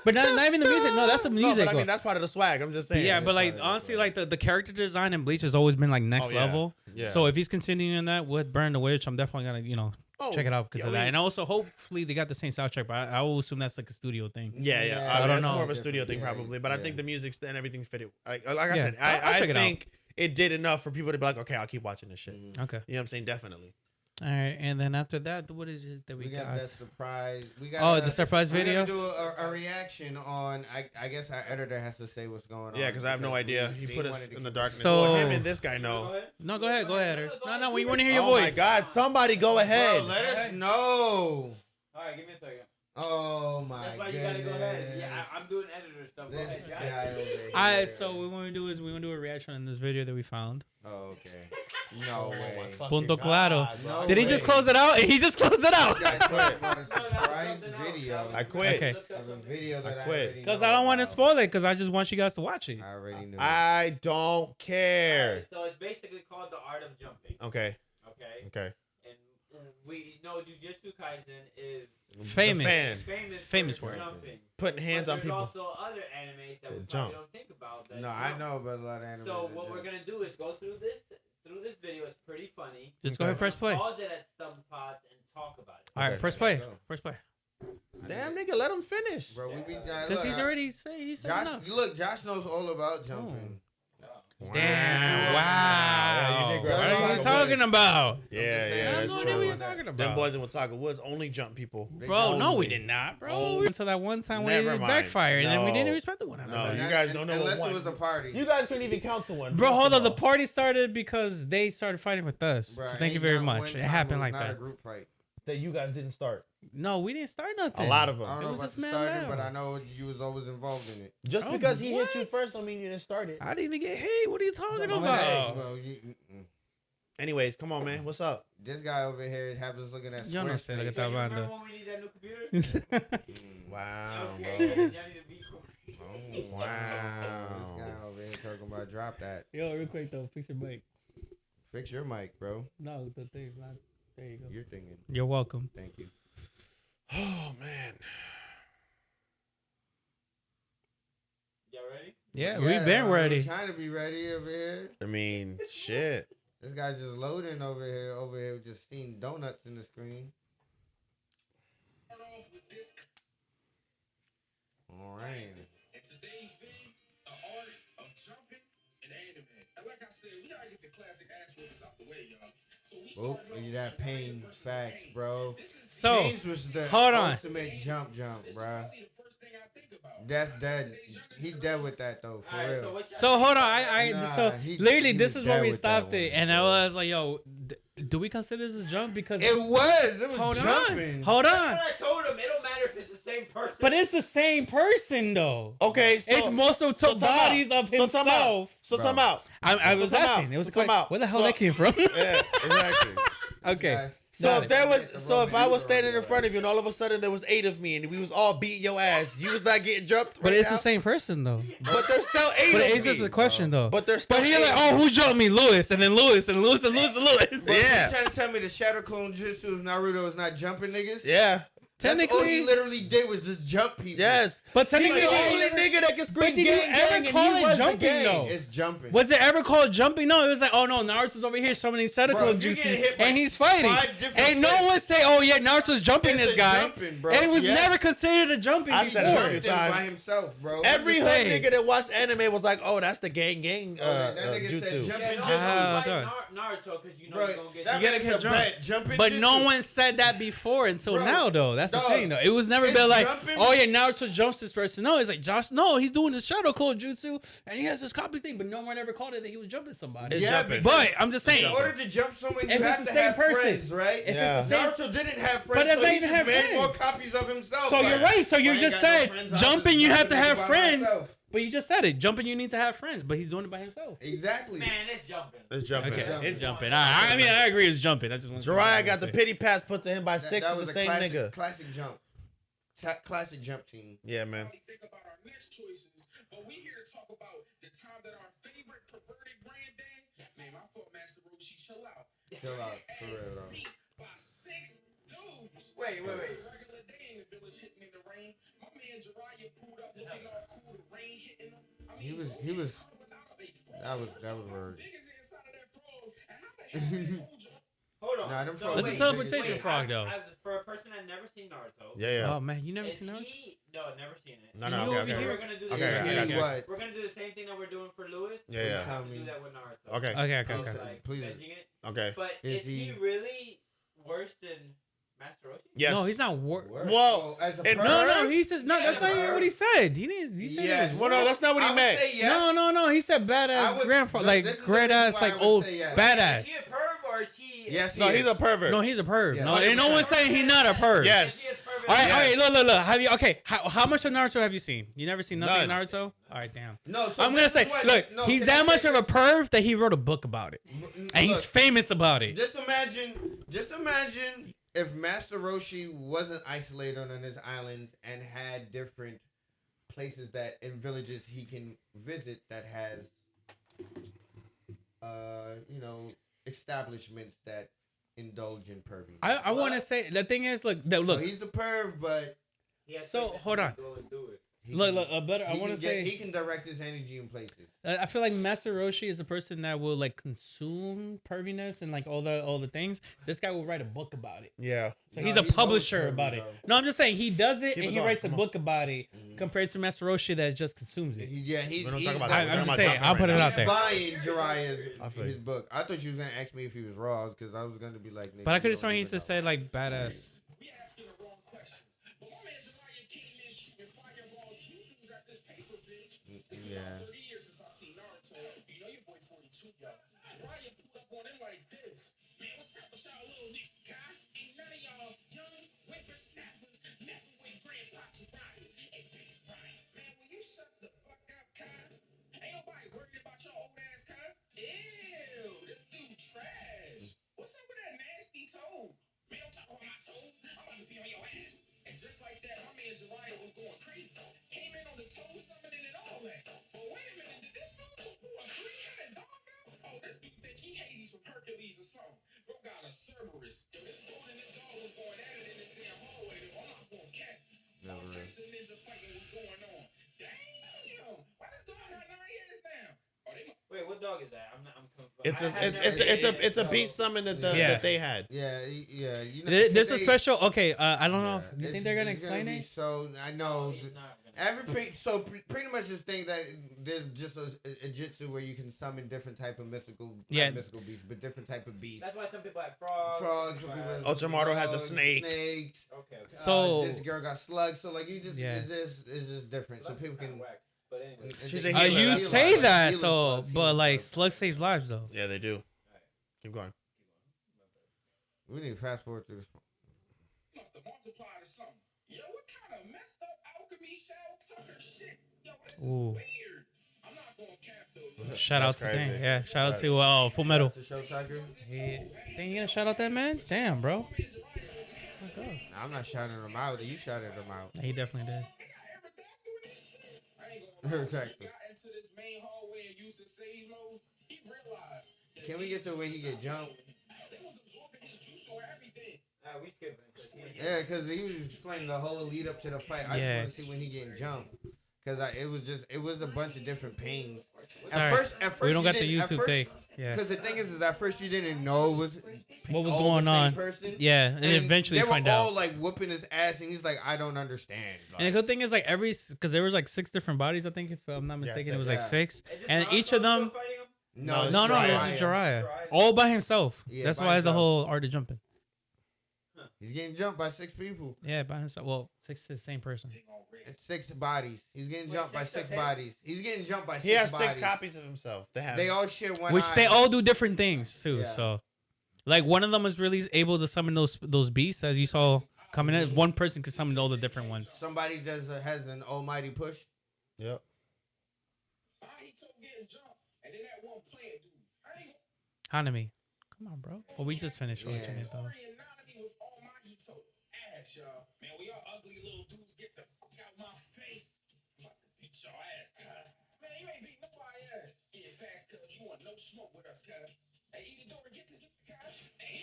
But not even the music. No, that's the music. No, but I mean that's part of the swag. I'm just saying. Yeah, but like honestly, like the character design in Bleach has always been like next level. Yeah. So if he's continuing that with Burn the Witch, I'm definitely gonna check it out because of that. And also hopefully they got the same soundtrack, but I will assume that's like a studio thing. Yeah. So I don't know. It's more of a studio thing probably, but I think the music and everything's fitted. Like I said, I think it did enough for people to be like, okay, I'll keep watching this shit. Okay. You know what I'm saying? Definitely. All right, and then after that, what is it that we got? That surprise. We got the surprise video. We're gonna do a reaction on. I guess our editor has to say what's going on. Yeah, because I have no idea. He put us in the darkness. So well, him and this guy know. No, go ahead. No, we want to hear your Oh voice. my God! Somebody go ahead. Bro, let us know. All right, give me a second. Oh my That's why goodness. you gotta go ahead. Yeah, I'm doing editor stuff. Go ahead, Josh. All right, so what we want to do is we want to do a reaction on this video that we found. Oh, okay. No way. Punto claro. No Did he way. just close it out? He just closed it out. I quit. A surprise video. I quit. Okay. Of a video that I quit. Because I don't want to spoil it. Because I just want you guys to watch it. I already knew. I don't care. Right, so it's basically called the art of jumping. Okay. Okay. And we know Jujutsu Kaisen is famous for it. jumping. Putting hands on people. There's also other animes that we jump. probably don't think about. That No, I know about a lot of animals. So what we're gonna do is go through this video. It's pretty funny. Just go ahead and press play. Pause it at some spots and talk about it. All right, press play. Press play. Damn, nigga, let him finish. Bro, because he's already said Josh, enough. look, Josh knows all about jumping. Damn! Wow! Yeah, you did what great. are you talking about? Yeah, that's what true. are you talking about? Them boys in Wataka Woods only jump people. Bro, no, we did not, bro. Until that one time when it backfired, and then we didn't respect the one after that. You guys don't know unless what it was a party. You guys couldn't even count to one. Bro, hold on. The party started because they started fighting with us. Bro, so thank you very much. It happened like that. A group fight. That you guys didn't start. No, we didn't start nothing. A lot of them. I don't know about the starting, but I know you was always involved in it. Just because he hit you first don't mean you didn't start it. I didn't even get hit. What are you talking about? Well, anyways, come on, man. What's up? This guy over here have us looking at Yo no sé lo que está hablando. Remember when we need that new computer? Wow, Okay, bro. y'all need to be Oh, wow. This guy over here talking about drop that. Yo, real quick though, fix your mic. Fix your mic, bro. No, the thing's not. There you go. You're thinking. You're welcome. Thank you. Oh, man. Y'all ready? Yeah, we've been ready. We're trying to be ready over here. I mean, shit. This guy's just loading over here, just seeing donuts in the screen. All right. And today's thing, the art of jumping and anime. And like I said, we gotta get the classic ass whoopers out the way, y'all. So we Oh, started you that pain facts, bro. So, Pains was the hold on. ultimate jump, bro. the first thing I think about. That's dead. He dead with that though, for Alright, real. so hold on. Nah, Literally, he this was is where dead we with stopped that it, one. and I was like, yo, do we consider this a jump? Because It was hold jumping. Hold That's on. what I told him. It don't matter if it's the same person. But it's the same person though. Okay, so It's multiple so time out. bodies of So time himself. out. So time out. I So was time out. asking. It was So a question. time out. Where the hell So- that came from? Yeah, exactly. Okay. So Got if there was, The so if I Roman was standing in numeral, front of you and all of a sudden there was 8 of me and we was all beating your ass, you was not getting jumped. But right it's now? the same person though. But there's still 8 But of it's me. just a question though. But there's still. But he's 8 like, of oh, me. who jumped me? Lewis, and then Lewis, and Lewis, and Lewis, and Lewis, and Lewis. Bro, Yeah. you trying to tell me the Shadow Clone Jutsu of Naruto is not jumping niggas? Yeah. Technically, all he literally did was just jump people. Yes, but technically, he's the only nigga that can scream gang gang, and he was the gang. Though? It's jumping. Was it ever called jumping? No, it was like, oh no, Naruto's over here summoning Sedako Jutsu, and he's fighting. And no one say, oh yeah, Naruto's jumping this guy. Jumping, bro. And it was never considered a jumping before. Said it a few times. By himself, bro. Every hood nigga that watched anime was like, oh, that's the gang gang that nigga jutsu. said jumping Naruto, because you know you're gonna get that makes a bet. Jumping but jutsu. no one said that before until now, though. That's the thing, though. It was never been like, jumping. oh yeah, Naruto jumps this person. No, it's like Josh. No, he's doing this shadow clone jutsu, and he has this copy thing. But no one ever called it that he was jumping somebody. It's jumping. But I'm just saying, in order to jump someone, you if have it's to the same have person, friends, right? If it's the same, Naruto didn't have friends, but so he even just have made friends. more copies of himself. So you're right. So you just said jumping, you have to have friends. Myself. But you just said it. Jumping, you need to have friends. But he's doing it by himself. Exactly. Man, it's jumping. It's jumping. Okay, it's jumping. I mean, I agree. It's jumping. I just want. Jiraiya got the pity pass put to him by 6 That of the was same classic, nigga. Classic jump. Classic jump scene. Yeah, man. Think about our next choices, but we here to talk about the time that our favorite perverted granddad, man, I thought Master Roshi, chill out. Chill out, for real though. Beat by 6 dudes. Wait. It was a regular day in the village hitting in the rain. My man Jiraiya pulled up looking all cool, the rain hitting him. I mean, He was. That was word. Niggas inside of that frog, and how the hell they hold you? Hold on. Nah, them So frogs It's a big teleportation as frog, though. For a person that never seen Naruto. Yeah. Oh man, you never is seen Naruto? No, never seen it. No, You okay. over We're here? gonna do Okay, the I got you. What? We're gonna do the same thing that we're doing for Lewis. Yeah, We're yeah. gonna have to Tell do me. that with Naruto. Okay. Okay. Just, like, Please. bending it. Okay. But Is is he he- really worse than Master Roshi? Yes. No, he's not. Word. Whoa. As a And perv? No, he said no. That's not even what he said. He said Yes. it was. Well, no, that's not what I he would meant. say yes. No. He said I badass would- grandfather, this like is the great reason ass, why I like would old say yes. Is badass. he a perv or is he? Yes, No, he's a pervert. No, he's a perv. Yeah, No, and no 100%. one's saying he's not a perv. Yes. Is he a perv? All right, Yes. look. Have you? Okay, how much of Naruto have you seen? You never seen nothing None. of Naruto? All right, damn. No, so I'm gonna this say, is what- look, no, he's can I that much say of a this? perv that he wrote a book about it, and he's Look, famous about it. Just imagine if Master Roshi wasn't isolated on his islands and had different places that in villages he can visit that has, establishments that indulge in perving. I want to say the thing is, look, So look. he's a perv, but He has So, places hold to on. go and do it. Look, better. I he want to can say. he can direct his energy in places. I feel like Master Roshi is a person that will like consume perviness and like all the things. This guy will write a book about it. Yeah. So No, he's a he's publisher both pervy, about it. though. No, I'm just saying he does it Keep it and he going, writes a come on. book about it compared to Master Roshi that just consumes it. He's We don't he's talk about buying- that. I'm We're just talking saying. about I'll put it jumping out there. buying Jiraiya's I feel his you. book. I thought you was gonna ask me if he was raw because I was gonna be like. But I nigga, could you have sworn don't he even used to know. say like badass. We asking the wrong questions. But my man Jiraiya came in shooting fireball jutsus at this paper, bitch. Yeah. 30 years since I seen Naruto. You know your boy 42, yo. Jiraiya pulled up on him like this. Man, what's up with y'all little nigga guys? Ain't none of y'all young whippersnappers messing with Grandpa Jiraiya. Hey, Big Jiraiya. Man, will you shut the fuck up, guys? Ain't nobody worried about your old ass, cuz. Ew, this dude trash. What's up with that nasty toe? Man, don't talk about my toe. I'm about to be on your ass. And just like that, my man Jiraiya was going crazy. Came in on the toe, summoning and all that. But wait a minute, did this dude just pull a three-headed dog out? Oh, this dude think he Hades from Hercules or something. Bro got a Cerberus. Yo, this dude and this dog was going at it in this damn hallway. I'm not going to cat. All types of ninja fighting was going on. Damn! Why this dog got 9 years now? Oh, they Wait, what dog is that? I'm confused. It's a beast summon that that they had. Yeah. You know, This they- is special. Okay, I don't know. Yeah, You think it's- they're gonna it's explain be it? So I No, know. he's not gonna. Pretty much just think that there's just a jitsu where you can summon different type of mythical, Yeah. not mythical beasts, but different type of beasts. That's why some people have frogs. Frogs. some some people people have- have Ultramarto has a frogs, snake. Snakes. Okay. So- this girl got slugs. So like you just, Yeah. it's just different. So Slugs people is kinda can. whack, but anyway. She's a You healer. say that Healing though, slugs, but healing like slugs. slugs saves lives though. Yeah, they do. Keep going. We need to fast forward to this. must have multiplied or something. Yo, what kind of messed up alchemy Shao Tucker shit? Yo, this is Ooh. weird. I'm not going to cap though. Shout out That's to crazy. Dang. Yeah, shout out to Full Metal. That's the show tiger. Yeah. Dang, you gonna shout out that man? Damn, bro. I'm not shouting them out. You shouted them out. He definitely did. I ain't gonna lie. Exactly. He got into this main hallway and used the sage mode. He realized that Can we get to where he get jumped? they was absorbing his juice or everything. We skipping. Yeah, because he was explaining the whole lead up to the fight. I just want to see when he getting jumped. Because it was a bunch of different pains. Sorry. At first we don't got the YouTube thing. Yeah. Because the thing is at first you didn't know what was going on. Person. Yeah, and eventually they find were out. all like whooping his ass, and he's like, I don't understand. Like, and the good thing is like because there was like 6 different bodies. I think if I'm not mistaken, it was like 6, and each of them. No, this is Jiraiya. All by himself. Yeah, that's by why himself. the whole art of jumping. He's getting jumped by 6 people. Yeah, by himself. Well, 6 is the same person. It's 6 bodies. He's getting jumped by 6 bodies. He's getting jumped by 6 bodies. He has 6 copies of himself. They all share one Which eye. they all do different things too. Yeah. So, like one of them was really able to summon those beasts that you saw coming in. One person could summon all the different ones. Somebody has an almighty push. Yep. Hanami. Come on, bro. Well, we just finished watching it though. Man, we all ugly little dudes. Get the fuck out my face. I'm about to beat your ass, cuz. Man, you ain't beat nobody ass. Yeah, fast, cuz. You want no smoke with us, cuz. Hey, eat the door and get this nigga, cuz. Hey,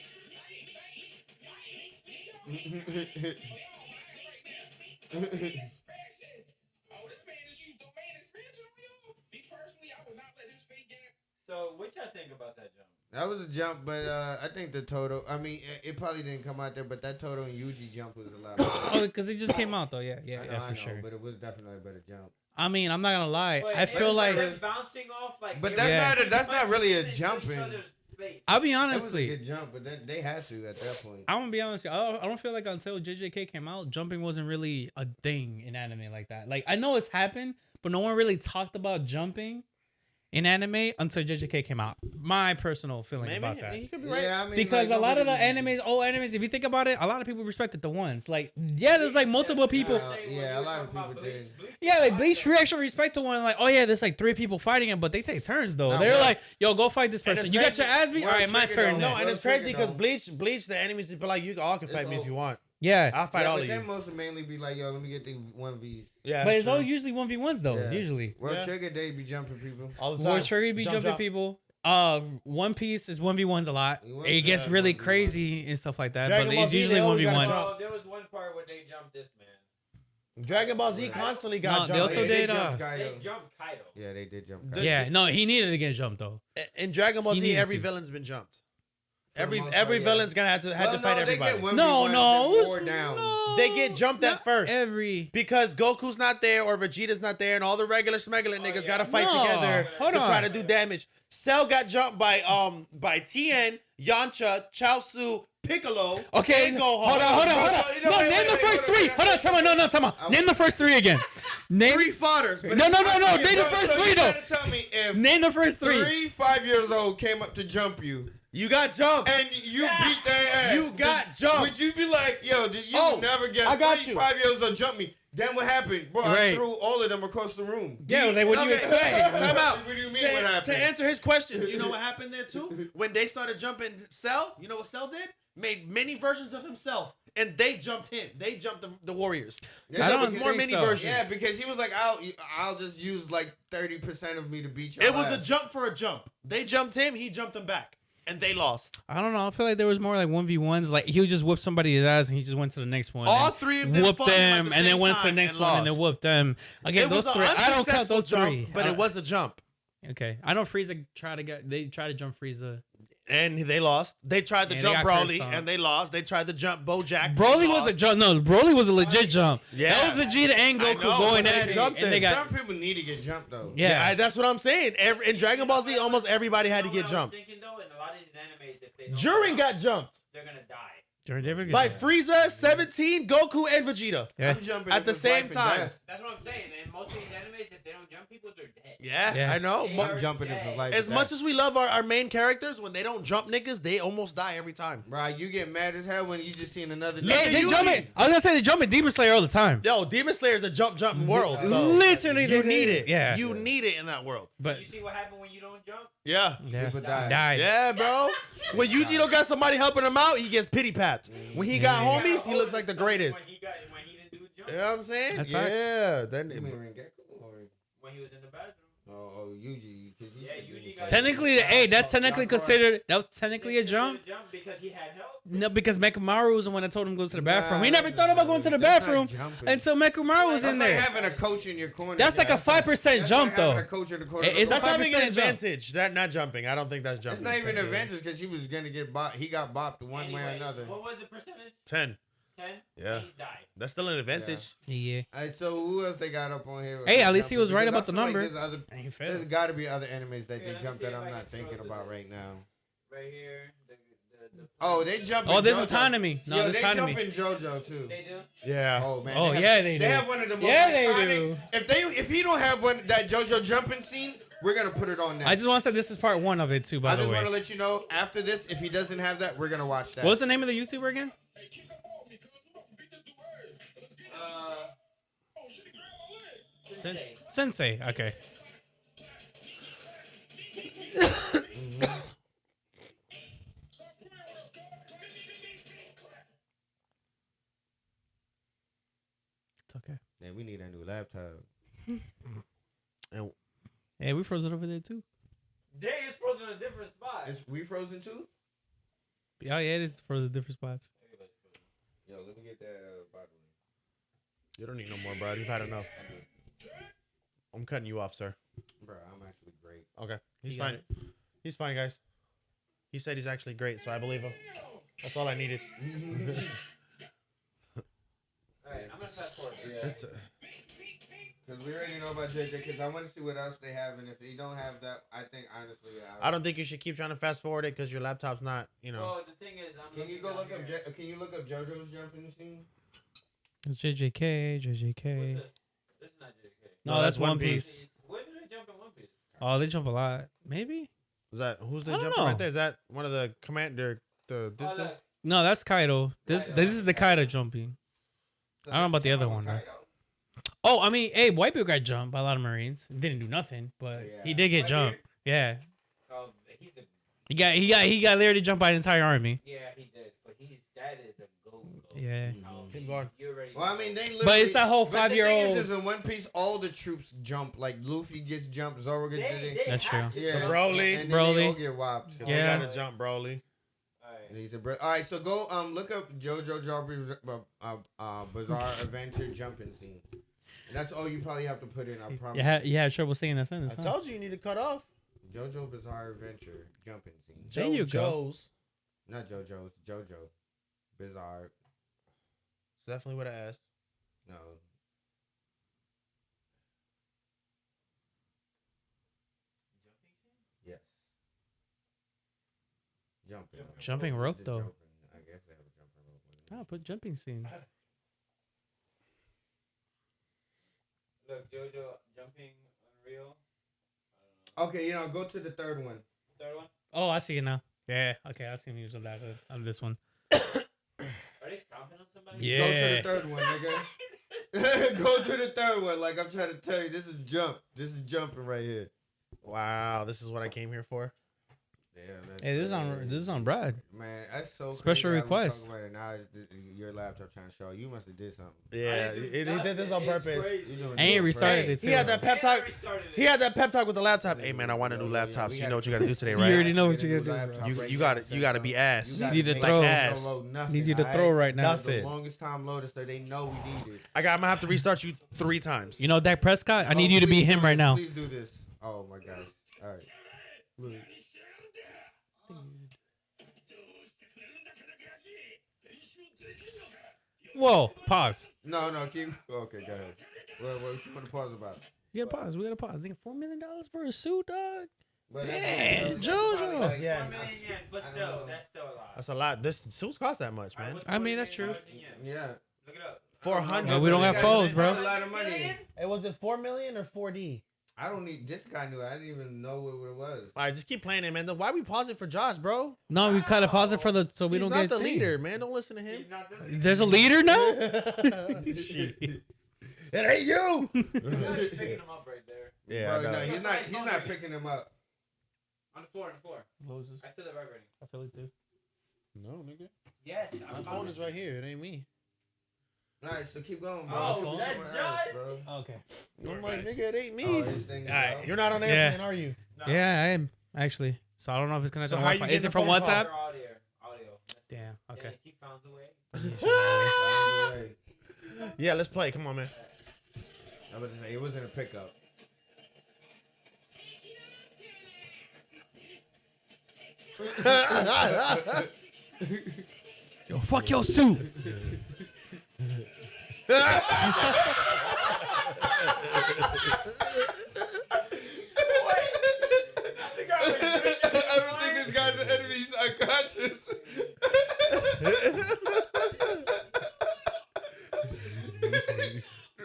oh, this man just used domain expansion on you? Me personally, I would not let his fake ass. So, what y'all think about that jump? That was a jump, but I think the Toto. I mean, it probably didn't come out there, but that Toto and Yuji jump was a lot better. Oh, because it just came out though. Yeah, I for know, sure. But it was definitely a better jump. I mean, I'm not gonna lie. But I feel like bouncing off like. But that's not really a jumping. I'll be That honest. was a good jump, but they had to at that point. I'm gonna be honest. I don't feel like until JJK came out, jumping wasn't really a thing in anime like that. Like I know it's happened, but no one really talked about jumping in anime until JJK came out. My personal feeling about that. You could be right. Yeah, I mean, Because like, a lot of the nobody- old animes, if you think about it, a lot of people respected the ones. Like, yeah, there's like multiple people. Yeah, a lot of people did. Yeah, like Bleach actually respect the one. Like, oh yeah, there's like 3 people fighting him, but they take turns though. No, They're but- like, yo, go fight this And person. it's You got crazy. your ass beat. All right, my Trigger turn. though. No, Now. and Well, it's crazy trigger, because though. Bleach, the enemies be like, you all can fight me if you want. Yeah, I'll fight Yeah, all but of they you. mostly mainly be like, yo, let me get the 1Vs. Yeah, but it's true. all usually 1v1s though. Yeah. Usually, Well, Yeah. Trigger, they be jumping people. all the time. War Trigger be Jump, jumping jump. people. One Piece is 1v1s a lot. It gets Yeah, really 1v1. crazy and stuff like that. Dragon but Ball it's Z, usually they always gotta 1v1s. jump. Oh, there was one part where they jumped this man. Dragon Ball Z constantly got No, jumped. they also did. jumped They Kaido. jumped Kaido. Yeah, they did jump. The- Kaido. Yeah, no, he needed to get jumped though. In Dragon Ball He Z, needed every to. villain's been jumped. For the Every most part, yeah. villain's gonna had to fight everybody. They get No, 1v1s no, and more down. no, They get jumped at not first. Every Because Goku's not there or Vegeta's not there, and all the regular smuggler niggas yeah. gotta fight No, together hold to on. try to do damage. Cell got jumped by Tien, Yamcha, Chaozu, Piccolo, okay. and Hold Gohan. on. No, No, wait, name wait, the wait, first hold on, 3. wait, Hold on, time out. Name the first 3 again. Name 3 fodders. No. Name the first 3 though. Tell me if Name the first 3. 3 5-years-old came up to jump you You got jumped. and you beat their ass. You got jumped. Would you be like, yo, did you Oh, never get I got 3 you. 5-years-old jump me? Then what happened? Bro, I Right. threw all of them across the room. Yeah, like what do you Okay, expect? Time out. What do you mean To, what happened? to answer his question, do you know what happened there too? When they started jumping Cell, you know what Cell did? Made many versions of himself, and they jumped him. They jumped the Warriors. Yeah, I There don't was more think mini so. versions. Yeah, because he was like, I'll just use like 30% of me to beat you. It was a jump for a jump. They jumped him, he jumped them back, and they lost. I don't know. I feel like there was more like 1v1s. Like he would just whip somebody's ass and he just went to the next one. All and 3 of them whooped fought him at them the and then same went to the time next and one and then lost. whooped them. Again, It those was 3. an I don't count unsuccessful those 3. jump, but it was a jump. Okay. I know Frieza tried to jump Frieza. And they lost. They tried to And they jump got Broly, cursed on. and they lost. They tried to jump Bojack. Broly and was a lost. jump. No, Broly was a legit jump. Yeah. That was Vegeta and I Goku know, going but at they it. jumped And they it. got Some people need to get jumped though. yeah. That's what I'm saying. In Dragon Ball Z, almost everybody had to get jumped. Thinking though, in a lot of these animes, if they don't Jiren jump, got jumped they're gonna die. by Frieza, 17, Goku, and Vegeta. Yeah. I'm jumping At if the it's same life and time. death. That's what I'm saying. And most of these animes, if they don't jump people, they're dead. Yeah, I know. They Mo- are I'm jumping if it's dead. life As and much death. as we love our main characters, when they don't jump niggas, they almost die every time. Right, you get mad as hell when you just seen another. Look Hey, at they you. jump it. I was gonna say they jump in Demon Slayer all the time. Yo, Demon Slayer is a jumping world. though. Literally, You they need did. it. Yeah. You need it in that world. But You see what happened when you don't jump? Yeah. yeah, People die. died. Yeah, bro. When Yujiro got somebody helping him out, he gets pity papped. When he got homies, he looks like the greatest. When he didn't do a jump. You know what I'm saying? That's facts. Yeah. You Then mean Rengeku or When he was in the bathroom. oh Yuji? 'Cause he Yeah, said Yuji Demon got- Slayer. Technically, hey, that's technically considered. That was technically a jump. Because he had help. No, because Mechamaru was the one that told him to go to the bathroom. He never thought about going to the bathroom until Mechamaru was in there. That's like having a coach in your corner. That's like a 5% jump, though. Having a coach in the corner. It's that's a having an 5% jump. advantage. That not jumping. I don't think that's jumping. It's not even an advantage because he was gonna get bopped. He got bopped one way or another. What was the percentage? 10. 10. Yeah. He died. That's still an advantage. Yeah. All right, so who else they got up on here? Hey, at least he was right Because I about the feel like number. there's got to be other animes that Yeah, they let me jumped see that if I'm I not can thinking show about this. right now. Right here. Oh, they jump. Oh, in this is JoJo. Hanami. No, Yo, this they is jump Hanami. in JoJo too. They do? Yeah. Oh man. Oh, have- yeah, they do. They have one of the most Yeah, they iconic. do. If he don't have one that JoJo jumping scene, we're gonna put it on next. I just want to say this is part 1 of it too, by I the just way. want to let you know after this, if he doesn't have that, we're gonna watch that. What's the name of the YouTuber again? Sensei. Sensei. Okay. It's okay. Man, we need a new laptop. And Hey, we froze it over there too. They is frozen in a different spot. Is we frozen too? Oh yeah, it is frozen different spots. Yo, let me get that bottle. you don't need no more, bro. You've had enough. I'm cutting you off, sir. Bro, I'm actually great. Okay. He's You got fine. He's fine, guys. He said he's actually great, so I believe him. That's all I needed. Alright, I'm gonna fast forward this. It's, Because we already know about JJ. Because I want to see what else they have, and if they don't have that, I think honestly, I don't think you should keep trying to fast forward it because your laptop's not, you know. Well, the thing is, I'm Can you looking go down look up? here. Can you look up JoJo's jumping scene? It's JJK, JJK. What's this? This is not JK. No, that's One Piece. Where did they jump in One Piece? Oh, they jump a lot. Maybe? Is that who's the I don't jumper know. right there? Is that one of the commander? The this Oh, dude? look. No, that's Kaido. This is the Kaido jumping. So I don't know about the this- other oh, one, though. Kaido? Oh, I mean, hey, Whitebeard got jumped by a lot of Marines. Didn't do nothing, but Yeah. he did get Whitebeard? jumped. Yeah. Oh, he's a, He got literally jumped by an entire army. yeah, he did. But that is a goat. Yeah. Keep going. You already Well, I mean, they literally. But it's that whole But the thing 5-year-old. is in One Piece, all the troops jump. Like Luffy gets jumped, Zoro gets jumped. That's true. Yeah, Broly. and then they Broly. all get whopped. They Yeah. gotta jump, Broly. And he's a all right, so go look up JoJo Bizarre Adventure jumping scene. And that's all you probably have to put in. I promise. You had trouble saying that sentence, I huh? told you need to cut off. JoJo Bizarre Adventure jumping scene. There you go. JoJo's. Not JoJo's. JoJo Bizarre. Definitely what I asked. No. Yes. Jumping. Jumping rope, Is it though. jumping? I guess they have a jumping rope. Oh, put jumping scene. Look, JoJo jumping Unreal. Okay, go to the third one. Third one. Oh, I see it now. Yeah. Okay, I see him use of that of this one. Are they stomping on somebody? Yeah. Go to the third one, nigga. Go to the third one. Like I'm trying to tell you, this is jump. This is jumping right here. Wow, this is what I came here for. Yeah, Hey, this is on Brad. Man, that's so Special crazy how we request. talking about it. Now it's your laptop trying to show. You must have did something. Yeah, he did this on purpose. You doing I ain't good, restarted bro. it too. He had that pep talk. Restarted it. He had that pep talk with the laptop. Hey man, I want a new laptop. So you know what you gotta do today, You right? already know what Get a you new gotta do, laptop bro. You right now, gotta so, be ass. gotta Need to make throw. it Ass. no load, nothing, Need you to alright? throw right now. Nothing. The longest time loader, so they know we need it. I'm gonna have to restart you 3 times. You know, Dak Prescott. I need Oh, you to be please do him right this, now. Please do this. Oh my gosh. All right. Look. Whoa, pause. No, keep. Okay, go ahead. What you want to pause about? We gotta pause. We gotta pause. Nigga, $4 million for a suit, dog. But Man, that's JoJo. probably like Yeah. 4 million yen, but I don't still, know. that's still a lot. That's a lot. This suits cost that much, man. What's I mean, 40 that's million true. dollars in yen? Yeah. Look it up. 400. But we don't have phones, bro. That's a lot of money. Hey, was it 4 million or 4D? I don't need. This guy knew. I didn't even know what it was. All right, just keep playing it, man. Why we pause it for Josh, bro? No, we gotta pause it for the so we He's don't not get the thing. leader, man. Don't listen to him. He's not the There's a leader now. Shit. It ain't you. He's picking him up right there. Yeah, I Bro, know. no, he's not. He's not picking him up. On the floor, on the floor. Moses. I feel it vibrating. I feel it too. No, nigga. Yes, I'm My phone is right here. It ain't me. All right, so keep going, bro. Oh, Focus that's somewhere else, Josh? bro. Okay. I'm like, nigga, it ain't me. Oh, his thing is All right, out. you're not on Yeah. airplane, are you? No. Yeah, I am actually. So I don't know if it's connected So to how you Wi-Fi. getting Is it the from phone call? WhatsApp? Audio. Damn. Okay. He found the way. Yeah, let's play. Come on, man. I was gonna say it wasn't a pickup. Yo, fuck your suit. Everything this guy's an enemy. He's unconscious.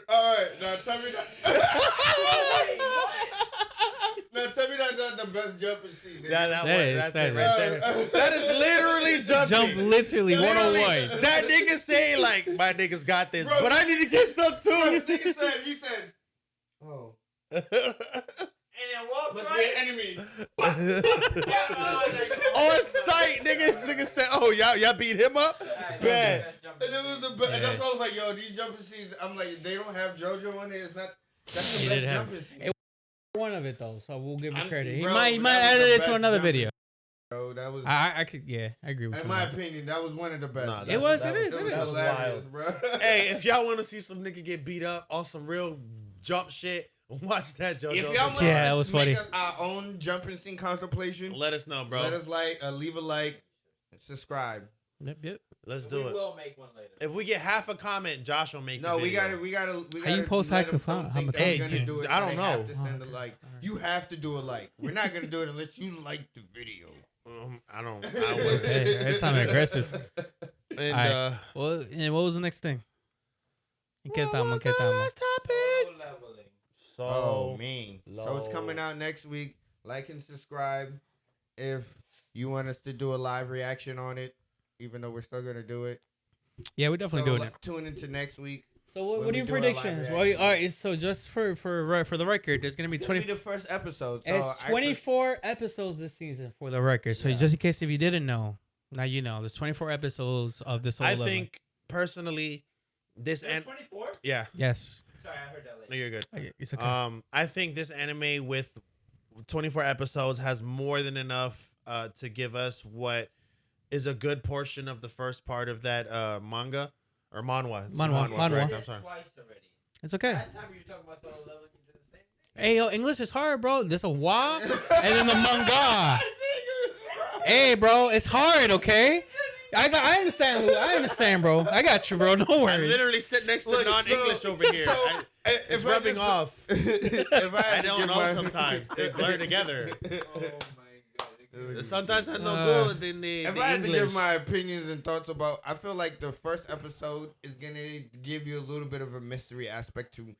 All right, now tell me that. Now tell me that's not the best jumping scene. That's it right there. Uh, That is literally jumping. Jump literally 101. That nigga say like, my niggas got this, Bro, but I need to get some Bro, too. this nigga said, he said, oh. And then walk Must right. be an enemy. On sight, nigga. This nigga said, oh, y'all beat him up? Bad. And it was the best. And that's why I was like, yo, these jumping scenes, I'm like, they don't have JoJo on it. It's not, that's the He best did have- jumping scene. It- One of it though, so we'll give him I'm- credit. He bro, might that was edit the it to best another jumping video. Bro, that was, I could, yeah, I agree with you. in my opinion, that was one of the best. Nah, It was, that it is, was it is. hilarious, bro. Hey, if y'all want to see some nigga get beat up on some real jump shit, watch that JoJo. If y'all want Yeah, that us was to funny. make our own jumping scene contemplation, let us know, bro. let us leave a like, subscribe. Yep. Let's We do it. will make one later. If we get half a comment, Josh will make. No, the we video. gotta. How you post let how them to find- don't how think much- that we're Hey, gonna do it. I so don't they have know. to send a like. You have to do a like. We're not gonna do it unless you like the video. I don't. Hey, that sounded aggressive. And Alright. Well, and what was the next thing? ¿Qué estamos? topic? Solo leveling. So, Oh man! So it's low. coming out next week. Like and subscribe if you want us to do a live reaction on it. Even though we're still gonna do it. Yeah, we're definitely doing it. Tune into next week. So when what are we your do our live predictions? Well, reaction. all right, so just for the record, there's gonna be It's gonna 20. be the first episode. So It's 24 episodes this season for the record. So Yeah. just in case if you didn't know, now you know. There's 24 episodes of this. I think personally, this There's and 24? yeah, yes. Sorry, I heard that no, late. you're good. Okay, it's okay. I think this anime with 24 episodes has more than enough to give us what is a good portion of the first part of that manga or manhwa. It's Manhwa, correct? manhwa. I'm Did sorry. twice already. It's okay. Last time you were talking about solo leveling, you did the same thing. Hey, yo, English is hard, bro. There's a wa and then the manga. Hey, bro, it's hard, okay? I understand, bro. I got you, bro. No I worries. literally sit next to Look, non-English so- over here. so, It's I rubbing just- off. if I had to don't give know my- sometimes. They blur together. Oh my god. Sometimes I know good in the If the I had to English. give my opinions and thoughts about, I feel like the first episode is gonna give you a little bit of a mystery aspect to.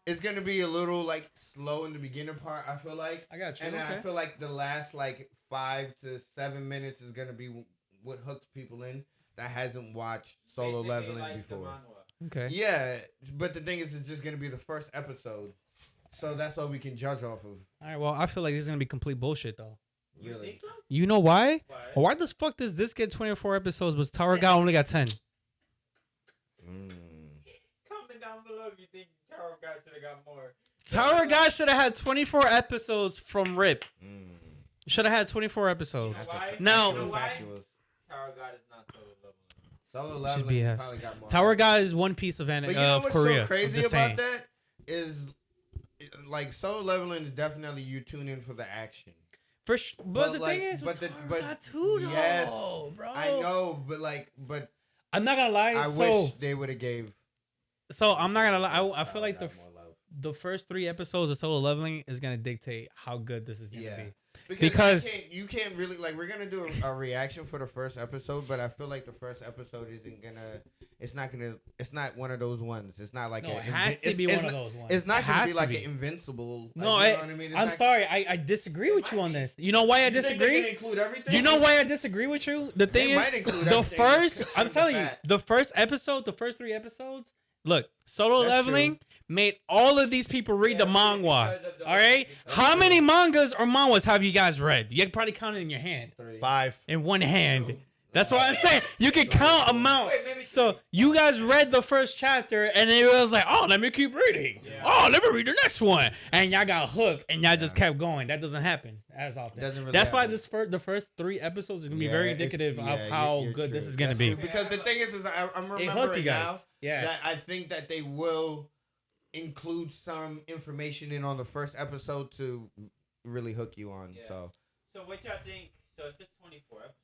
It's gonna be a little like slow in the beginning part. I feel like, I got you. and then I Okay. feel like the last like 5 to 7 minutes is gonna be what hooks people in that hasn't watched Solo Basically Leveling like the before. manhwa. Okay. Yeah, but the thing is, it's just gonna be the first episode, so that's all we can judge off of. All right. Well, I feel like this is gonna be complete bullshit, though. You Really. think so? You know why? Why? Why the fuck does this get 24 episodes, but Tower God only got 10? Comment down below if you think Tower God should have got more. Tower God should have had 24 episodes from Rip. Should have had 24 episodes. You know why? Now- You know why? Factual. Tower God is not solo leveling. Solo Should Leveling be yes. probably got more. Tower God is one piece of But you know of what's Korea. so I'm crazy just about saying. that is, like, Solo Leveling is definitely you tune in for the action. But But the like- thing is, but with the- Tower but- God too, though, yes, bro. I know, but I'm not gonna lie. I so, wish they would have gave. so I'm not gonna lie. I feel like the first 3 episodes of Solo Leveling is gonna dictate how good this is gonna Yeah. be. Because you can't really, like, we're gonna do a reaction for the first episode, but I feel like the first episode it's not one of those ones. It's not like No, a, it has to be one of those ones. It's not It gonna has be to like be. an invincible. Like, No, you know what I mean? It's I'm not- sorry. I disagree with you on this. You know why I You think they're disagree? gonna include everything? Do you know why I disagree with you? The thing They might is, include the everything, first, just I'm cut telling the you, fat. the first episode, the first 3 episodes, look, Solo That's Leveling true. made all of these people read the Yeah, manga. because of the- All right? because How of many mangas or manhwas have you guys read? You can probably count it in your hand. 5. In one hand. That's what I'm saying. You can count amount. So you guys read the first chapter and it was like, oh, let me keep reading. Yeah. Oh, let me read the next one. And y'all got hooked and y'all just kept going. That doesn't happen as often. Really That's happen. why the first 3 episodes is gonna be very indicative of how good true. this is gonna be. Because the thing is I'm remembering now that I think that they will include some information in on the first episode to really hook you on. Yeah. So what y'all think? So if it's 24 episodes,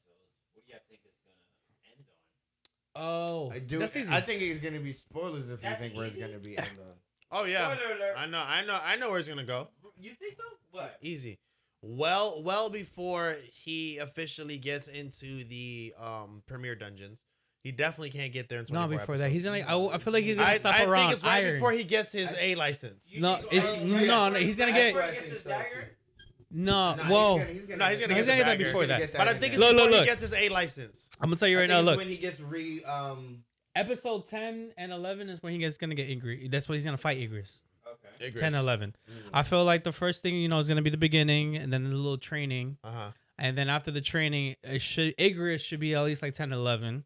what do y'all think it's gonna end on? Oh, I think it's gonna be spoilers if you think where it's gonna be end on. Oh yeah, I know where it's gonna go. You think so? What? Easy. Well before he officially gets into the premier dungeons. He definitely can't get there in 24 before episodes. that. He's gonna. I feel like he's gonna stop around. I think it's right Iron. before he gets his A license. No, he's gonna get. No, whoa. He's gonna get that before that. But I think it's before he gets his A license. I'm gonna tell you right now. Look, when he gets episode 10 and 11 is when he's gonna get Igris. That's when he's gonna fight Igris. Okay. 10 and 11. I feel like the first thing is gonna be the beginning, and then the little training. And then after the training, Igris should be at least like 10 and 11.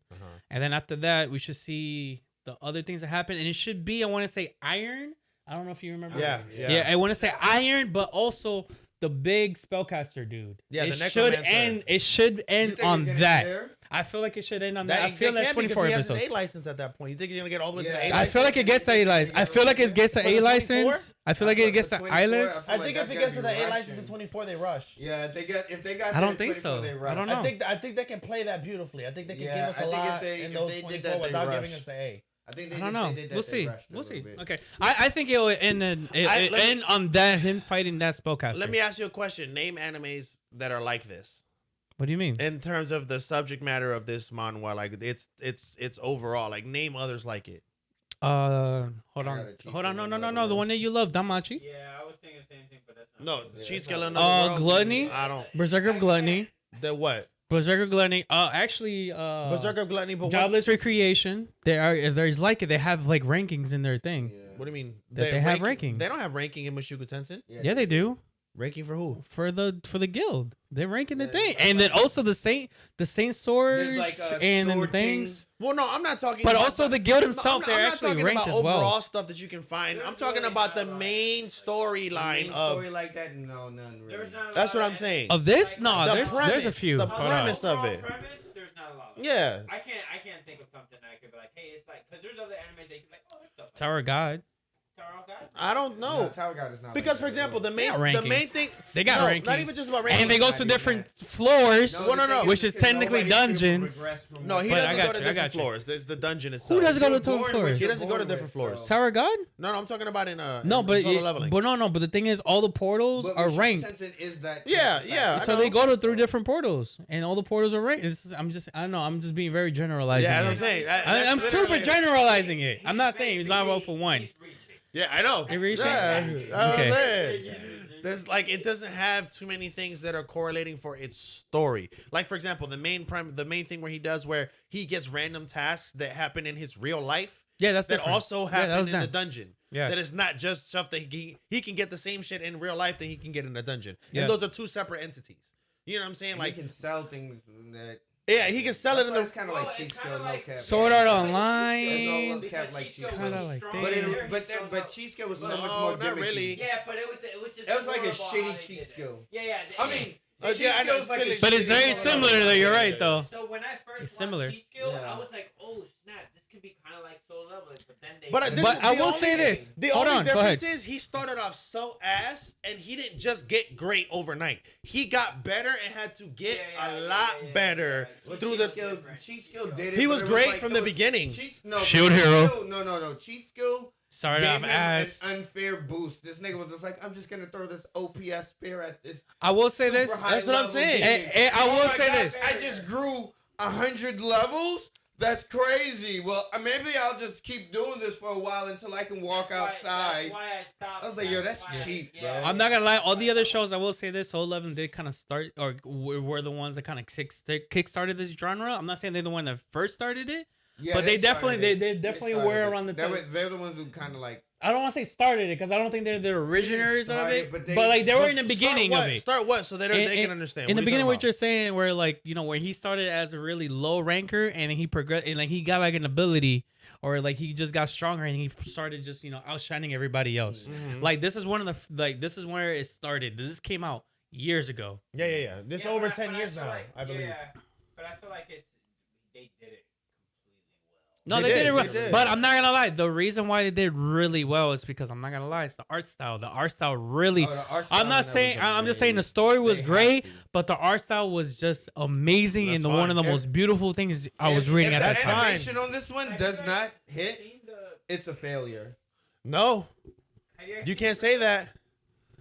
And then after that, we should see the other things that happen. And it should be, I want to say, Iron. I don't know if you remember. Yeah. I want to say Iron, but also the big spellcaster dude. Yeah, the necromancer. It should end on that. I feel like it should end on that. I feel that's 24 he episodes. Has his A license at that point. You think he's gonna get all the way to the A license? I feel like it gets A license. I feel like it gets an A license. I feel like it gets an I license. I think if it gets to the A license in 24, they rush. Yeah, if they got. I don't think so. I don't know. I think they can play that beautifully. I think they can give us a lot in those 24 without giving us the A. I don't know. We'll see. We'll see. Okay. I think it will end on that him fighting that spellcaster. Let me ask you a question. Name animes that are like this. What do you mean? In terms of the subject matter of this manhwa, like it's overall. Like name others like it. Hold on. No. The one that you love, Damachi. Yeah, I was thinking the same thing, but that's not. No, Cheese Killer. Gluttony. I don't. Berserker of Gluttony. The what? Berserker Gluttony. Berserker Gluttony. But Jobless Recreation. There's like it. They have like rankings in their thing. Yeah. What do you mean? They have rankings. They don't have ranking in Mushoku Tensei. Yeah, they do. Ranking for who? For the guild. They're ranking the thing, and then also the saint swords like and sword things. Well, no, I'm not talking. But about also the guild himself, they're actually ranked as well. Overall stuff that you can find. I'm talking about the main storyline of. Story like that? No, none really. That's what I'm saying. Of this, no, there's a few. The premise of it. There's not a lot. Yeah. I can't think of something that I could be like, hey, it's like, because there's other animes that you can like, oh, there's stuff. Tower of God. I don't know. No, Tower God is not because, for example, the main thing they got rankings. Not even just about rankings. And they go to different floors. No. Which is technically dungeons. No, he doesn't go to different floors. There's the dungeon itself. Who doesn't go to different floors? He doesn't go to different floors. Tower of God? No, I'm talking about in no, but solo leveling. But the thing is, all the portals are ranked. Yeah. So they go to 3 different portals, and all the portals are ranked. I'm just being very generalizing. Yeah, I'm saying. I'm super generalizing it. I'm not saying it's not all for one. Yeah, I know. Okay. There's it doesn't have too many things that are correlating for its story. Like, for example, the main thing where he gets random tasks that happen in his real life. Yeah, that's that also happen in the dungeon. Yeah, that is not just stuff that he can get the same shit in real life that he can get in the dungeon. Yeah. And those are 2 separate entities. You know what I'm saying? Like, he can sell things that. Yeah, he can sell it in the. It's kind of like cheat skill, no cap. Sword Art Online. No cap like cheat kind of like that. But cheat skill was so much more gimmicky. Not really. Yeah, but it was just. It was like a shitty cheat skill. Yeah. I mean. I know, but it's very similar though. You're right though. So when I first watched cheat skill, I was like, oh snap, this could be kind of like Soul Leveling. But then they. But I will say this. The only difference is he started off so ass, and he didn't just get great overnight. He got better and had to get a lot better through the. Cheat skill did it. He was great from the beginning. Shield hero. No. Cheat skill. Sorry, I'm ass. An unfair boost. This nigga was just like, I'm just gonna throw this OPS spear at this. I will say this. That's what I'm saying. I will say this. I just grew 100 levels. That's crazy. Well, maybe I'll just keep doing this for a while until I can walk outside. That's why I stopped. I was like, yo, that's cheap, bro. I'm not gonna lie. All the other shows, I will say this. Soul 11 did kind of start, or were the ones that kind of kick-started this genre. I'm not saying they're the one that first started it. Yeah, but they definitely were around the time. They're the ones who kind of like I don't want to say started it because I don't think they're the originators of it, but like they were in the beginning of it. Start what? So they can understand. In the beginning, what you're saying, where like where he started as a really low ranker and then he progressed and like he got like an ability, or like he just got stronger and he started just outshining everybody else. Mm-hmm. Like this is this is where it started. This came out years ago. Yeah. This over 10 years now, I believe. Yeah, but I feel like they did it. No, they did it well. But I'm not gonna lie. The reason why they did really well is because I'm not gonna lie. It's the art style. The art style really. I'm not saying. I'm just saying the story was great, but the art style was just amazing and one of the most beautiful things I was reading at that time. The animation on this one does not hit. It's a failure. No, you can't say that.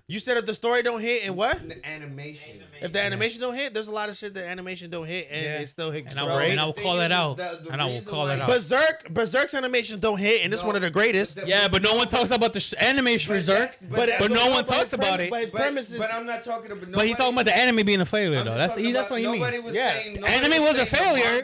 You said if the story don't hit and what? The animation. If the animation don't hit, there's a lot of shit that animation don't hit and it still hits. And I will call it out. And I will call it out. Berserk's animation don't hit, and it's one of the greatest. Yeah, but no one talks about the animation Berserk. But no one talks about it. But his premise is. But I'm not talking about. But he's talking about the anime being a failure, though. That's what he means. Yeah, anime was a failure.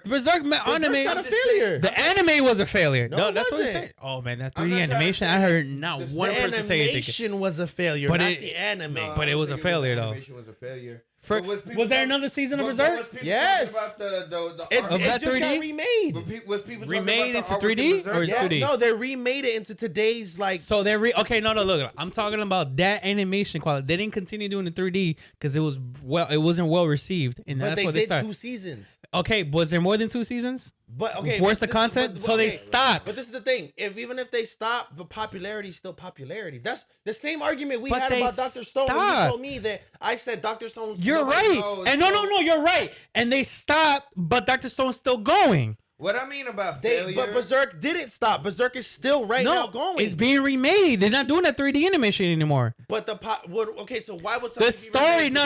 Berserk anime not a failure. The anime was a failure. No, that's what he said. Oh man, that 3D animation. I heard not one person say anything. Animation was a failure, not the anime. But it was a failure, though. Animation was a failure. Was there another season of Berserk? Yes. About the it just 3D? got remade. Was people remade into 3D or 2D? No, they remade it into today's like. So they okay. No. Look, I'm talking about that animation quality. They didn't continue doing the 3D because it wasn't well received, and that's what they started. 2 seasons. Okay, was there more than 2 seasons? But okay, worse the content, so they stopped. But this is the thing: even if they stop, the popularity is still popularity. That's the same argument we had about Dr. Stone. When you told me that I said Dr. Stone's. You're right, and no, you're right, and they stopped, but Dr. Stone's still going. What I mean about failure, but Berserk didn't stop. Berserk is still now going. It's being remade. They're not doing that 3D animation anymore. But so why would the story? No.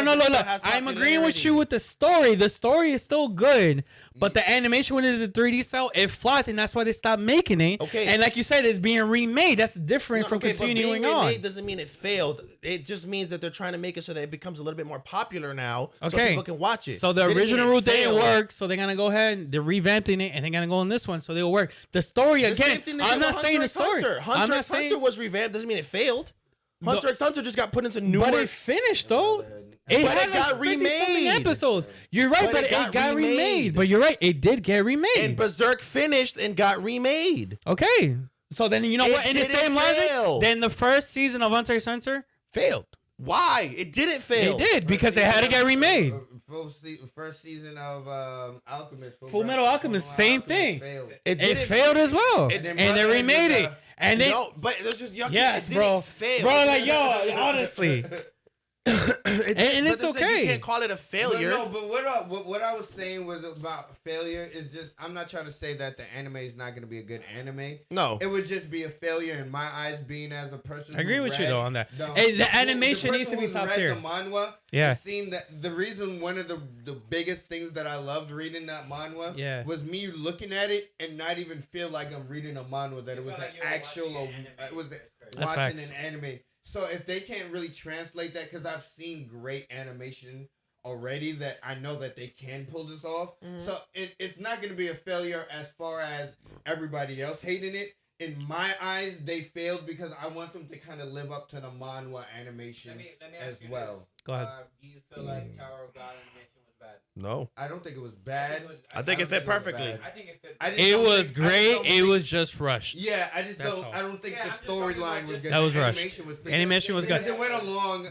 I'm agreeing with you with the story. The story is still good, but the animation when it did the 3D cell, it flopped, and that's why they stopped making it. Okay. And like you said, it's being remade. That's different from continuing but being on. Remade doesn't mean it failed. It just means that they're trying to make it so that it becomes a little bit more popular now, so people can watch it. So the original route didn't work, so they're gonna go ahead and they're revamping it, and they're gonna go on this one, so they'll work. The story again. I'm not saying the story. Hunter x Hunter was revamped. Doesn't mean it failed. Hunter x Hunter just got put into new. But it finished though. It got remade. Episodes. You're right, but it got remade. But you're right, it did get remade. And Berserk finished and got remade. Okay. So then you know what? In the same logic, then the first season of Hunter x Hunter failed. Why? It didn't fail. It did because it had to get remade. First season of Alchemist. Full Metal Alchemist, same thing. It failed as well, and they remade it. And they but there's just yes, bro. Bro, like yo, honestly. And it's okay. You can't call it a failure. No, but what I was saying was about failure is just I'm not trying to say that the anime is not going to be a good anime. No, it would just be a failure in my eyes, being as a person. I agree with you though on that. The animation needs to be top tier. The manhwa, seen that the reason one of the biggest things that I loved reading that manhwa was me looking at it and not even feel like I'm reading a manhwa, that it was an actual, it was watching an anime. So if they can't really translate that, because I've seen great animation already that I know that they can pull this off. Mm-hmm. So it's not going to be a failure as far as everybody else hating it. In my eyes, they failed because I want them to kind of live up to the manhwa animation let me as well. This. Go ahead. Do you feel like Tower of God animation was bad? No. I don't think it was bad. I think it fit perfectly. I think it fit. It was great. It was just rushed. Yeah, I don't think the storyline was good. That was rushed. Animation was good. Because it went along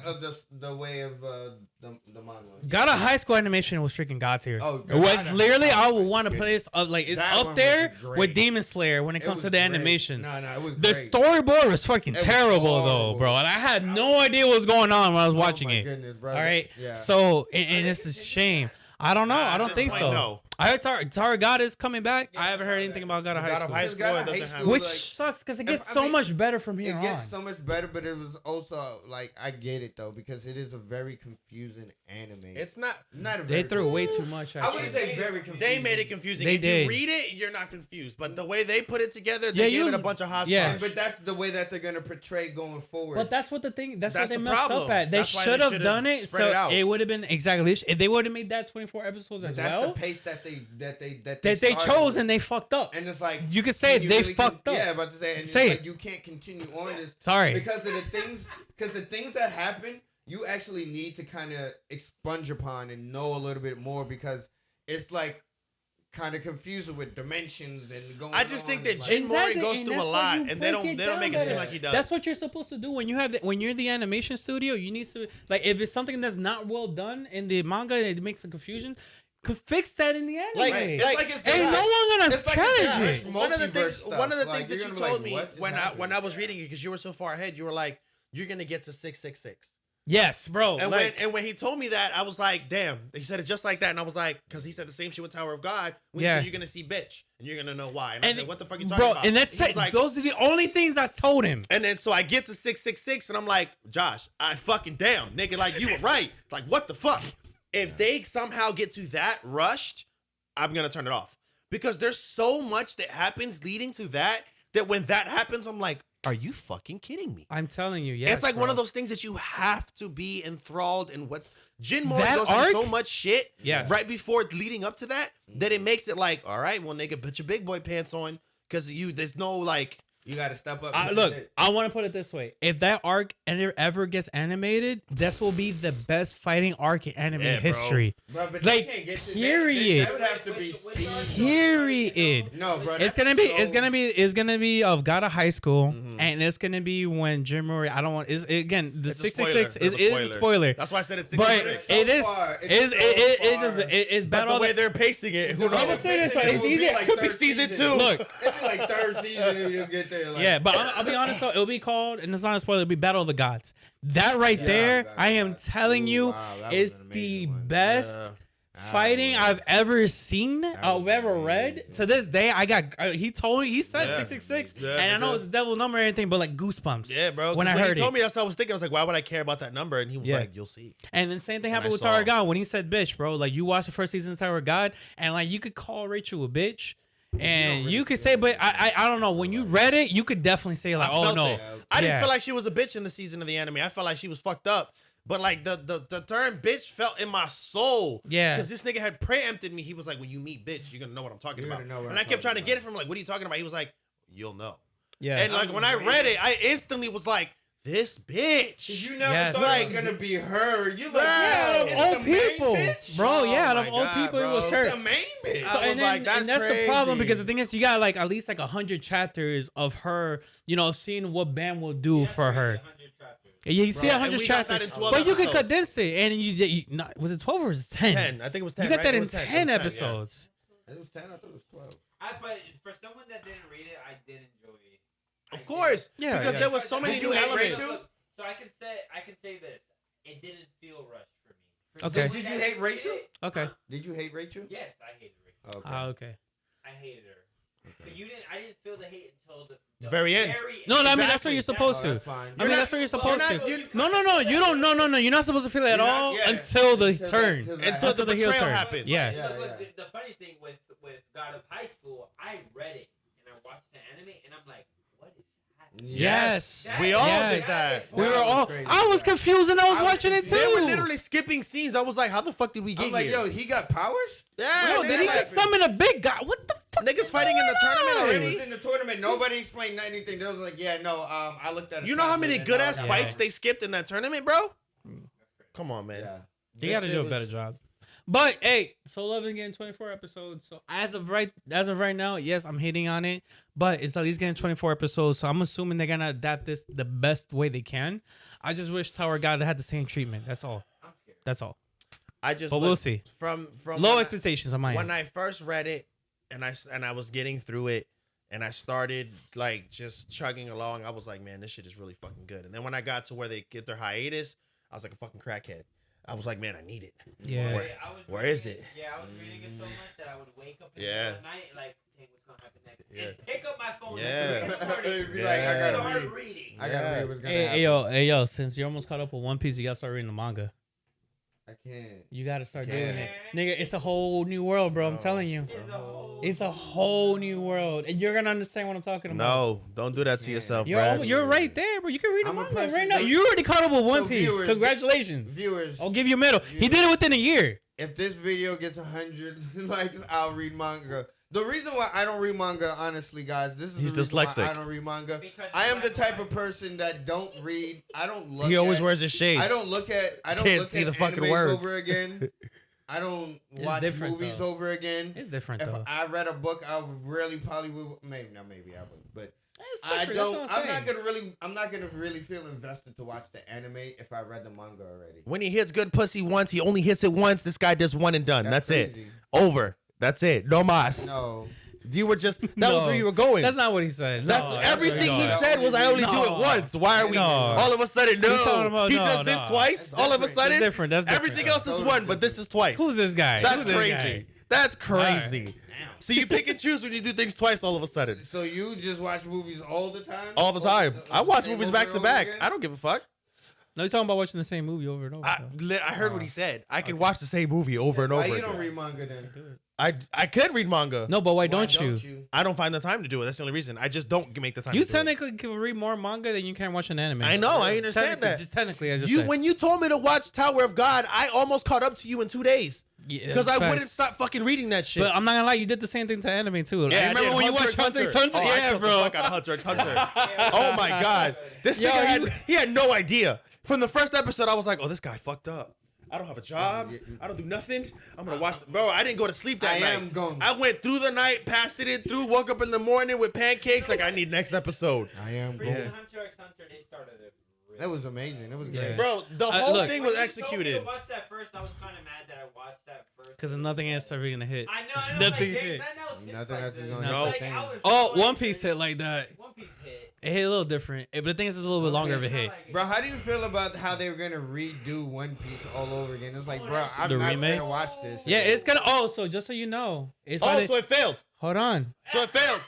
the way of the manhwa. God of High School animation was freaking god tier. Oh, it was literally I would want to put this up like it's up there with Demon Slayer when it comes to the animation. No, it was the storyboard was fucking terrible though, bro. And I had no idea what was going on when I was watching it. Goodness, bro. All right, so and this is a shame. I don't know. I don't think so. No. I heard Tower God is coming back. I haven't heard anything about God of High School. Which sucks because it gets so much better from here on. It gets so much better, but it was also like I get it though because it is a very confusing anime. It's not a very. They threw way too much. I wouldn't say very confusing. They made it confusing. They if did. you read it, you're not confused. But the way they put it together, they gave it a bunch of hot spots. But that's the way that they're gonna portray going forward. But that's what the thing. That's what they messed problem. up at. They should have done it so it would have been exactly. If they would have made that 24 episodes as well. That's the pace that they chose and they fucked up. And it's like you could say they really fucked up. Yeah, about to say, and say it's like you can't continue on this. Sorry, because of the things that happen, you actually need to kind of expunge upon and know a little bit more because it's like kind of confusing with dimensions and going. I just think that Jin Mori goes through a lot, and they don't make it seem like he does. That's what you're supposed to do when you have when you're the animation studio. You need to like if it's something that's not well done in the manga, it makes some confusion. Could fix that in the anime. Ain't no one gonna challenge it. One of the things that you told me when I was reading it, because you were so far ahead, you were like, you're gonna get to 666. Yes, bro. And when he told me that, I was like, damn. He said it just like that, and I was like, because he said the same shit with Tower of God. When he said you're gonna see bitch, and you're gonna know why. And I said, what the fuck are you talking about? And that's it. Like, those are the only things I told him. And then so I get to 666, and I'm like, Josh, I fucking damn, nigga, like you were right. Like what the fuck? If they somehow get to that rushed, I'm gonna turn it off because there's so much that happens leading to that when that happens, I'm like, are you fucking kidding me? I'm telling you, yes. It's like one of those things that you have to be enthralled in. What Jin Mori goes through so much shit right before leading up to that it makes it like, all right, well, nigga, put your big boy pants on because there's no like. You gotta step up. Look, I want to put it this way: if that arc ever gets animated, this will be the best fighting arc in anime history. Bro, but like, can't get to period. That would have to be period. No, bro. It's gonna be of God of High School, and it's gonna be when Jim Murray. I don't want. It's 666 is a spoiler. That's why I said it's 666. But it's battle. The way they're pacing it, who knows? I'm gonna say this: it's easy. It could be season 2. Look, it'd be like third season if you get there. Yeah, but I'll be honest though, it'll be called, and it's not a spoiler, it'll be Battle of the Gods. That right there, I am telling you, is the best fighting I've ever seen, I've ever read. To this day, he said 666, and I know it's a devil number or anything, but like goosebumps. Yeah, bro. When I heard he told me that's what I was thinking. I was like, why would I care about that number? And he was like, you'll see. And then same thing happened with Tower of God when he said bitch, bro. Like you watched the first season of Tower of God, and like you could call Rachel a bitch. And you could say, but I don't know. When you read it, you could definitely say like, oh no, I didn't feel like she was a bitch in the season of the anime. I felt like she was fucked up. But like the term bitch felt in my soul. Yeah. Because this nigga had preempted me. He was like, when you meet bitch, you're gonna know what I'm talking about. And I kept trying to get it from like, what are you talking about? He was like, you'll know. Yeah. And like when I read it, I instantly was like, this bitch. You never thought it was gonna be her. You like, out of all people, bro. Yeah, out of all people, it was her. It's the main bitch. So, and that's the problem because the thing is, you got like at least like 100 chapters of her, seeing what Bam will do for her. You see 100 chapters, but you can condense it, and you was it 12 or was it 10? 10. I think it was 10. You got that in 10 episodes. It was 10. I thought it was 12. But for someone that didn't read it, I did enjoy it. Of course, because there was so many new elements. So I can say this: it didn't feel rushed for me. Okay. Did you hate Rachel? Okay. Did you hate Rachel? Yes, I hated Rachel. Okay. Okay. I hated her, but you didn't. I didn't feel the hate until the very end. No, I mean that's what you're supposed to. That's what you're supposed to. No. You don't. No. You're not supposed to feel it at all until the turn. Until the betrayal happens. Yeah. The funny thing with God of High School, I read it and I watched the anime, and I'm like, what is happening? Yes. We all did that. We were all. I was confused and I was watching it too. They were literally skipping scenes. I was like, how the fuck did we get here? Yo, he got powers? Yeah. Did he just summon a big guy? What the fuck? Niggas fighting in the tournament already? He was in the tournament. Nobody explained anything. They was like, I looked at it. You know how many good ass fights they skipped in that tournament, bro? Come on, man. Yeah. They got to do a better job. But hey, Solo Leveling getting 24 episodes. So as of right now, yes, I'm hating on it. But it's at least getting 24 episodes. So I'm assuming they're gonna adapt this the best way they can. I just wish Tower God had the same treatment. That's all. That's all. But we'll see. From low expectations on my end. When I first read it, and I was getting through it, and I started like just chugging along, I was like, man, this shit is really fucking good. And then when I got to where they get their hiatus, I was like a fucking crackhead. I was like, man, I need it. Yeah. Where is it? Yeah, I was reading it so much that I would wake up in the Yeah. night like, hey, what's gonna happen next? Yeah. And pick up my phone. Yeah. I gotta reading. I gotta read what's gonna happen. Hey yo, since you're almost caught up with One Piece, you gotta start reading the manga. I can't. You gotta start doing it, nigga. It's a whole new world, bro. I'm telling you, it's a whole new world, and you're gonna understand what I'm talking about. No, don't do that to yourself, bro. You're right there, bro. You can read the manga right now. You already caught up with One Piece. Congratulations. Viewers, I'll give you a medal. He did it within a year. if this video gets 100 likes, I'll read manga. The reason why I don't read manga, honestly, guys, this is He's the reason why dyslexic. I don't read manga. Because I am the black type and of person that don't read. I don't look. He always at, wears his shades. I don't look at. I don't Can't look see at the fucking animes words. over again. I don't It's watch different, movies though. over again. It's different If though. I read a book, I would really probably would. Maybe not. Maybe I would, but. It's I different, that's don't. what I'm saying. not gonna really feel invested to watch the anime if I read the manga already. When he hits good pussy once, he only hits it once. This guy does one and done. That's it. crazy. Over. That's it. No mas. No. You were just. That No. was where you were going. That's not what he said. That's No, everything what he No. said was I only do it No. once. Why are we No. all of a sudden He's talking no? about- He no, does this no. twice. That's All of a different. sudden, That's different. That's different. everything else is Totally one, but this is twice. Who's this guy? That's Who's this crazy. guy? That's crazy. Damn. So you pick and choose when you do things twice all of a sudden. So you just watch movies all the time? All the time. I watch same movies over back and to over back. again? I don't give a fuck. No, you're talking about watching the same movie over and over. I heard what he said. I can watch the same movie over and Why over you again. don't read manga then? I could read manga. No, but why don't you? I don't find the time to do it. That's the only reason. I just don't make the time. You to do it. technically can read more manga than you can watch an anime. I know. I understand Technically, that. Just technically, I just You said. when you told me to watch Tower of God, I almost caught up to you in 2 days Yeah, because I facts. wouldn't stop fucking reading that shit. But I'm not gonna lie, you did the same thing to anime too. Yeah, I I remember did. when you watched Hunter x Hunter? Oh, I Yeah, killed bro. the fuck out of Hunter x Hunter. Oh my god, this Yo, nigga you- he had no idea. From the first episode, I was like, oh, this guy fucked up. I don't have a job. I don't do nothing. I'm gonna watch. Bro, I didn't go to sleep that night. I went through the night, passed it in through, woke up in the morning with pancakes. Like I need next episode. I am Freaking going. Hunter x Hunter, they started it. That was amazing. It was Yeah. great. Bro, the whole look. thing was When you told me executed. to watch that first, I was kind of mad that I watched that first. Because nothing else ever gonna hit. I know. Nothing like, hit. Nothing else hits Nothing like else is this. gonna hit Like, the same. I was Oh, so One Piece angry. hit like that. One Piece hit. It hit a little different. But the thing is, it's a little bit longer of a hit. Bro, how do you feel about how they were gonna redo One Piece all over again? It's like, bro, I'm The not remake? gonna watch this. Yeah, it's gonna. Oh, so just so you know, it's Oh, probably, so it failed. hold on, So it failed.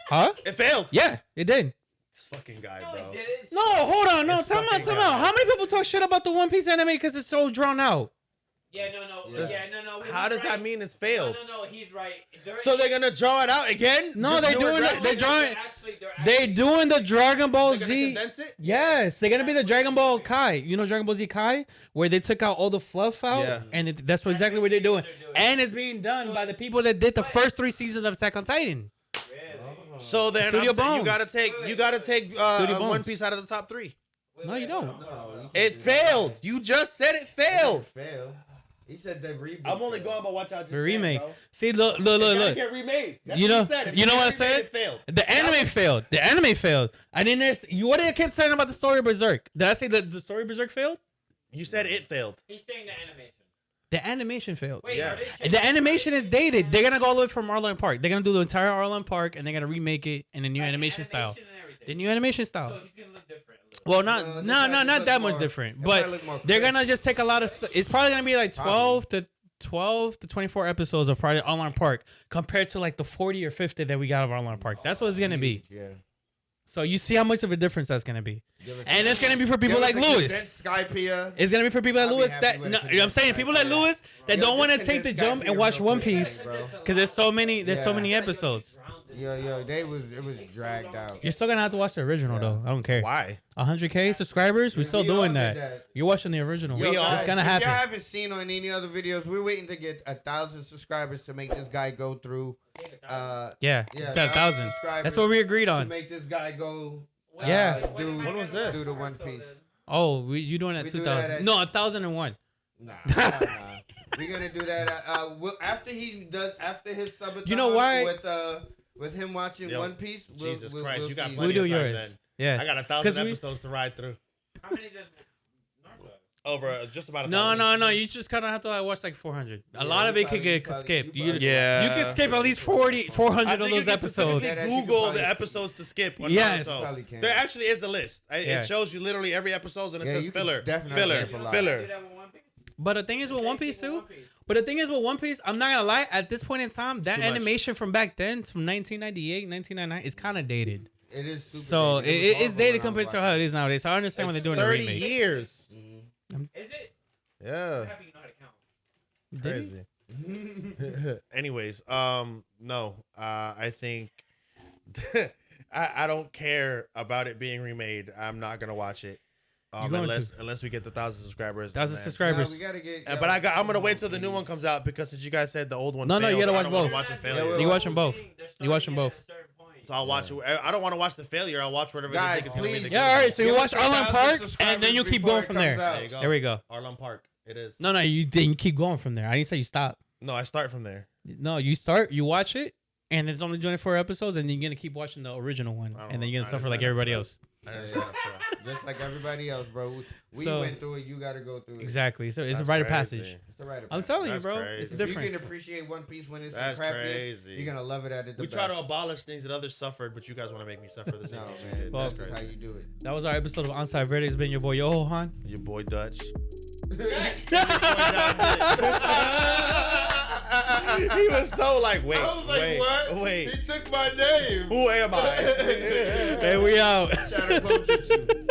huh? It failed. Yeah, it did. This fucking guy, No, bro. it didn't. No, hold on, no, It's time out, fucking time God. out. How many people talk shit about the One Piece anime because it's so drawn out? Yeah, no. He's How does that right. mean it's failed? No, he's right. So they're gonna draw it out again? No, Just they're do it doing right? it. They're drawing. They're They doing the Dragon Ball They're gonna Z. condense it? Yes, they're gonna be the Dragon Ball Kai. You know Dragon Ball Z Kai, where they took out all the fluff out, Yeah. and that's what exactly what they're doing. And it's being done by the people that did the first 3 seasons of Attack on Titan. So then Studio I'm saying you Bones. gotta take Studio One Bones. Piece out of the top 3. No, you don't. No, you It can't do failed. that. You just said it It failed. failed. He said the reboot. I'm only failed. going by what y'all just The said, remake. bro. See, look. It gotta Look. get remade. That's You what know- he said. If you it know get what I said? remade, It failed. The anime failed. The anime failed. I didn't. What did I keep saying about the story of Berserk? Did I say that the story of Berserk failed? You said it failed. He's saying the animation. The animation failed. Wait, Yeah. are they changing The animation is animation? dated. They're gonna go all the way from Arlen Park. They're gonna do the entire Arlen Park, and they're gonna remake it in a new Like, animation style. and everything. The new animation So style. he's gonna look different. A little. Well, No, not this no, might no, look not that more- much different. it But might look more they're gonna crisp. just take a lot of. It's probably gonna be like 12 to 24 episodes of probably Arlen Park compared to like the 40 or 50 that we got of Arlen Park. That's what it's gonna be. Yeah. So you see how much of a difference that's gonna be, Give us and a- it's gonna be for people give us like a Lewis. condensed Skypea. It's gonna be for people like I'll be Lewis happy that with no, a you know what I'm saying. condensed People like Skypea. Lewis that Yo, don't want to this take the condensed jump and Skypea watch real One quick, Piece bro. because there's so many Yeah. episodes. Yo, it was dragged out. You're still gonna have to watch the original Yeah. though. I don't care. Why? 100K subscribers, we're still We all doing did that. You're watching the original. Yo, We all- guys, It's gonna if happen. y'all haven't seen on any other videos, we're waiting to get 1,000 subscribers to make this guy go through. Yeah, Yeah, 1,000. subscribers That's what we agreed to on. make this guy go. Yeah. Do, When was this? Do the One Piece. Oh, you doing that We do 2,000? that at- No, 1,001. Nah. We're gonna do that. After his subathon. You know why? With him watching Yo, One Piece. Jesus Christ, you got see. plenty We do of time yours. Yeah. I got 'Cause 1,000 we- episodes to ride through. How many does Naruto? Over just about a No, 1,000. no. You just kind of have to watch like 400. A Yeah, lot of you it could probably- get you probably- skipped. you You, probably- Yeah. you can skip at least 400 I of think you those can episodes. Yeah, that specifically you Google can the probably- episodes to skip. On Yes. Naruto. Probably can. There actually is a list. Yeah. It shows you literally every episode and it Yeah, says you can filler, definitely filler, skip a lot. Do filler. that with One Piece? But the thing is with One Piece Same too. thing with One Piece. But the thing is with One Piece, I'm not gonna lie. At this point in time, that Too much. animation from back then, from 1998, 1999, is kind of dated. It is super So dated. it's horrible dated when I compared was to how it is nowadays. So I understand when It's they're doing the 30 remake. years. watching Is it? Yeah. I'm happy you know how to count. Did he? Crazy. Anyways, no. I think I don't care about it being remade. I'm not gonna watch it. Unless we get the 1,000 subscribers. 1,000 subscribers. No, we gotta get. But I'm gonna wait till the new one comes out because since you guys said the old one. No, you gotta watch both. You watch them both. You watch them both. So I'll watch it. I don't want to watch the failure. I'll watch whatever. Guys, they think it's gonna be please. the Yeah, all right. So you Give watch us 1,000 Arlen Park, and then subscribers you keep before going it from there. comes out. There you go. There we go. Arlen Park. It is. No, you keep going from there. I didn't say you stop. No, I start from there. No, you start. You watch it, and it's only 24 episodes, and you're gonna keep watching the original one, and then you're gonna suffer like everybody else. Just like everybody else, bro. We went through it. You got to go through it. Exactly. So it's a rite of passage. It's a rite of passage. I'm telling you, That's bro. crazy. It's the If difference. you can appreciate One Piece when it's That's crappiest, crazy. you're gonna love it at it. We try to abolish things that others suffered, but you guys want to make me suffer the same No, thing. man. Well, That's just how you do it. That was our episode of Onside Verde. It's been your boy Johan. Your boy Dutch. He was so like, wait, I was like, what? wait. He took my name. Who am I? Hey, we out. Shadow Clone Jutsu.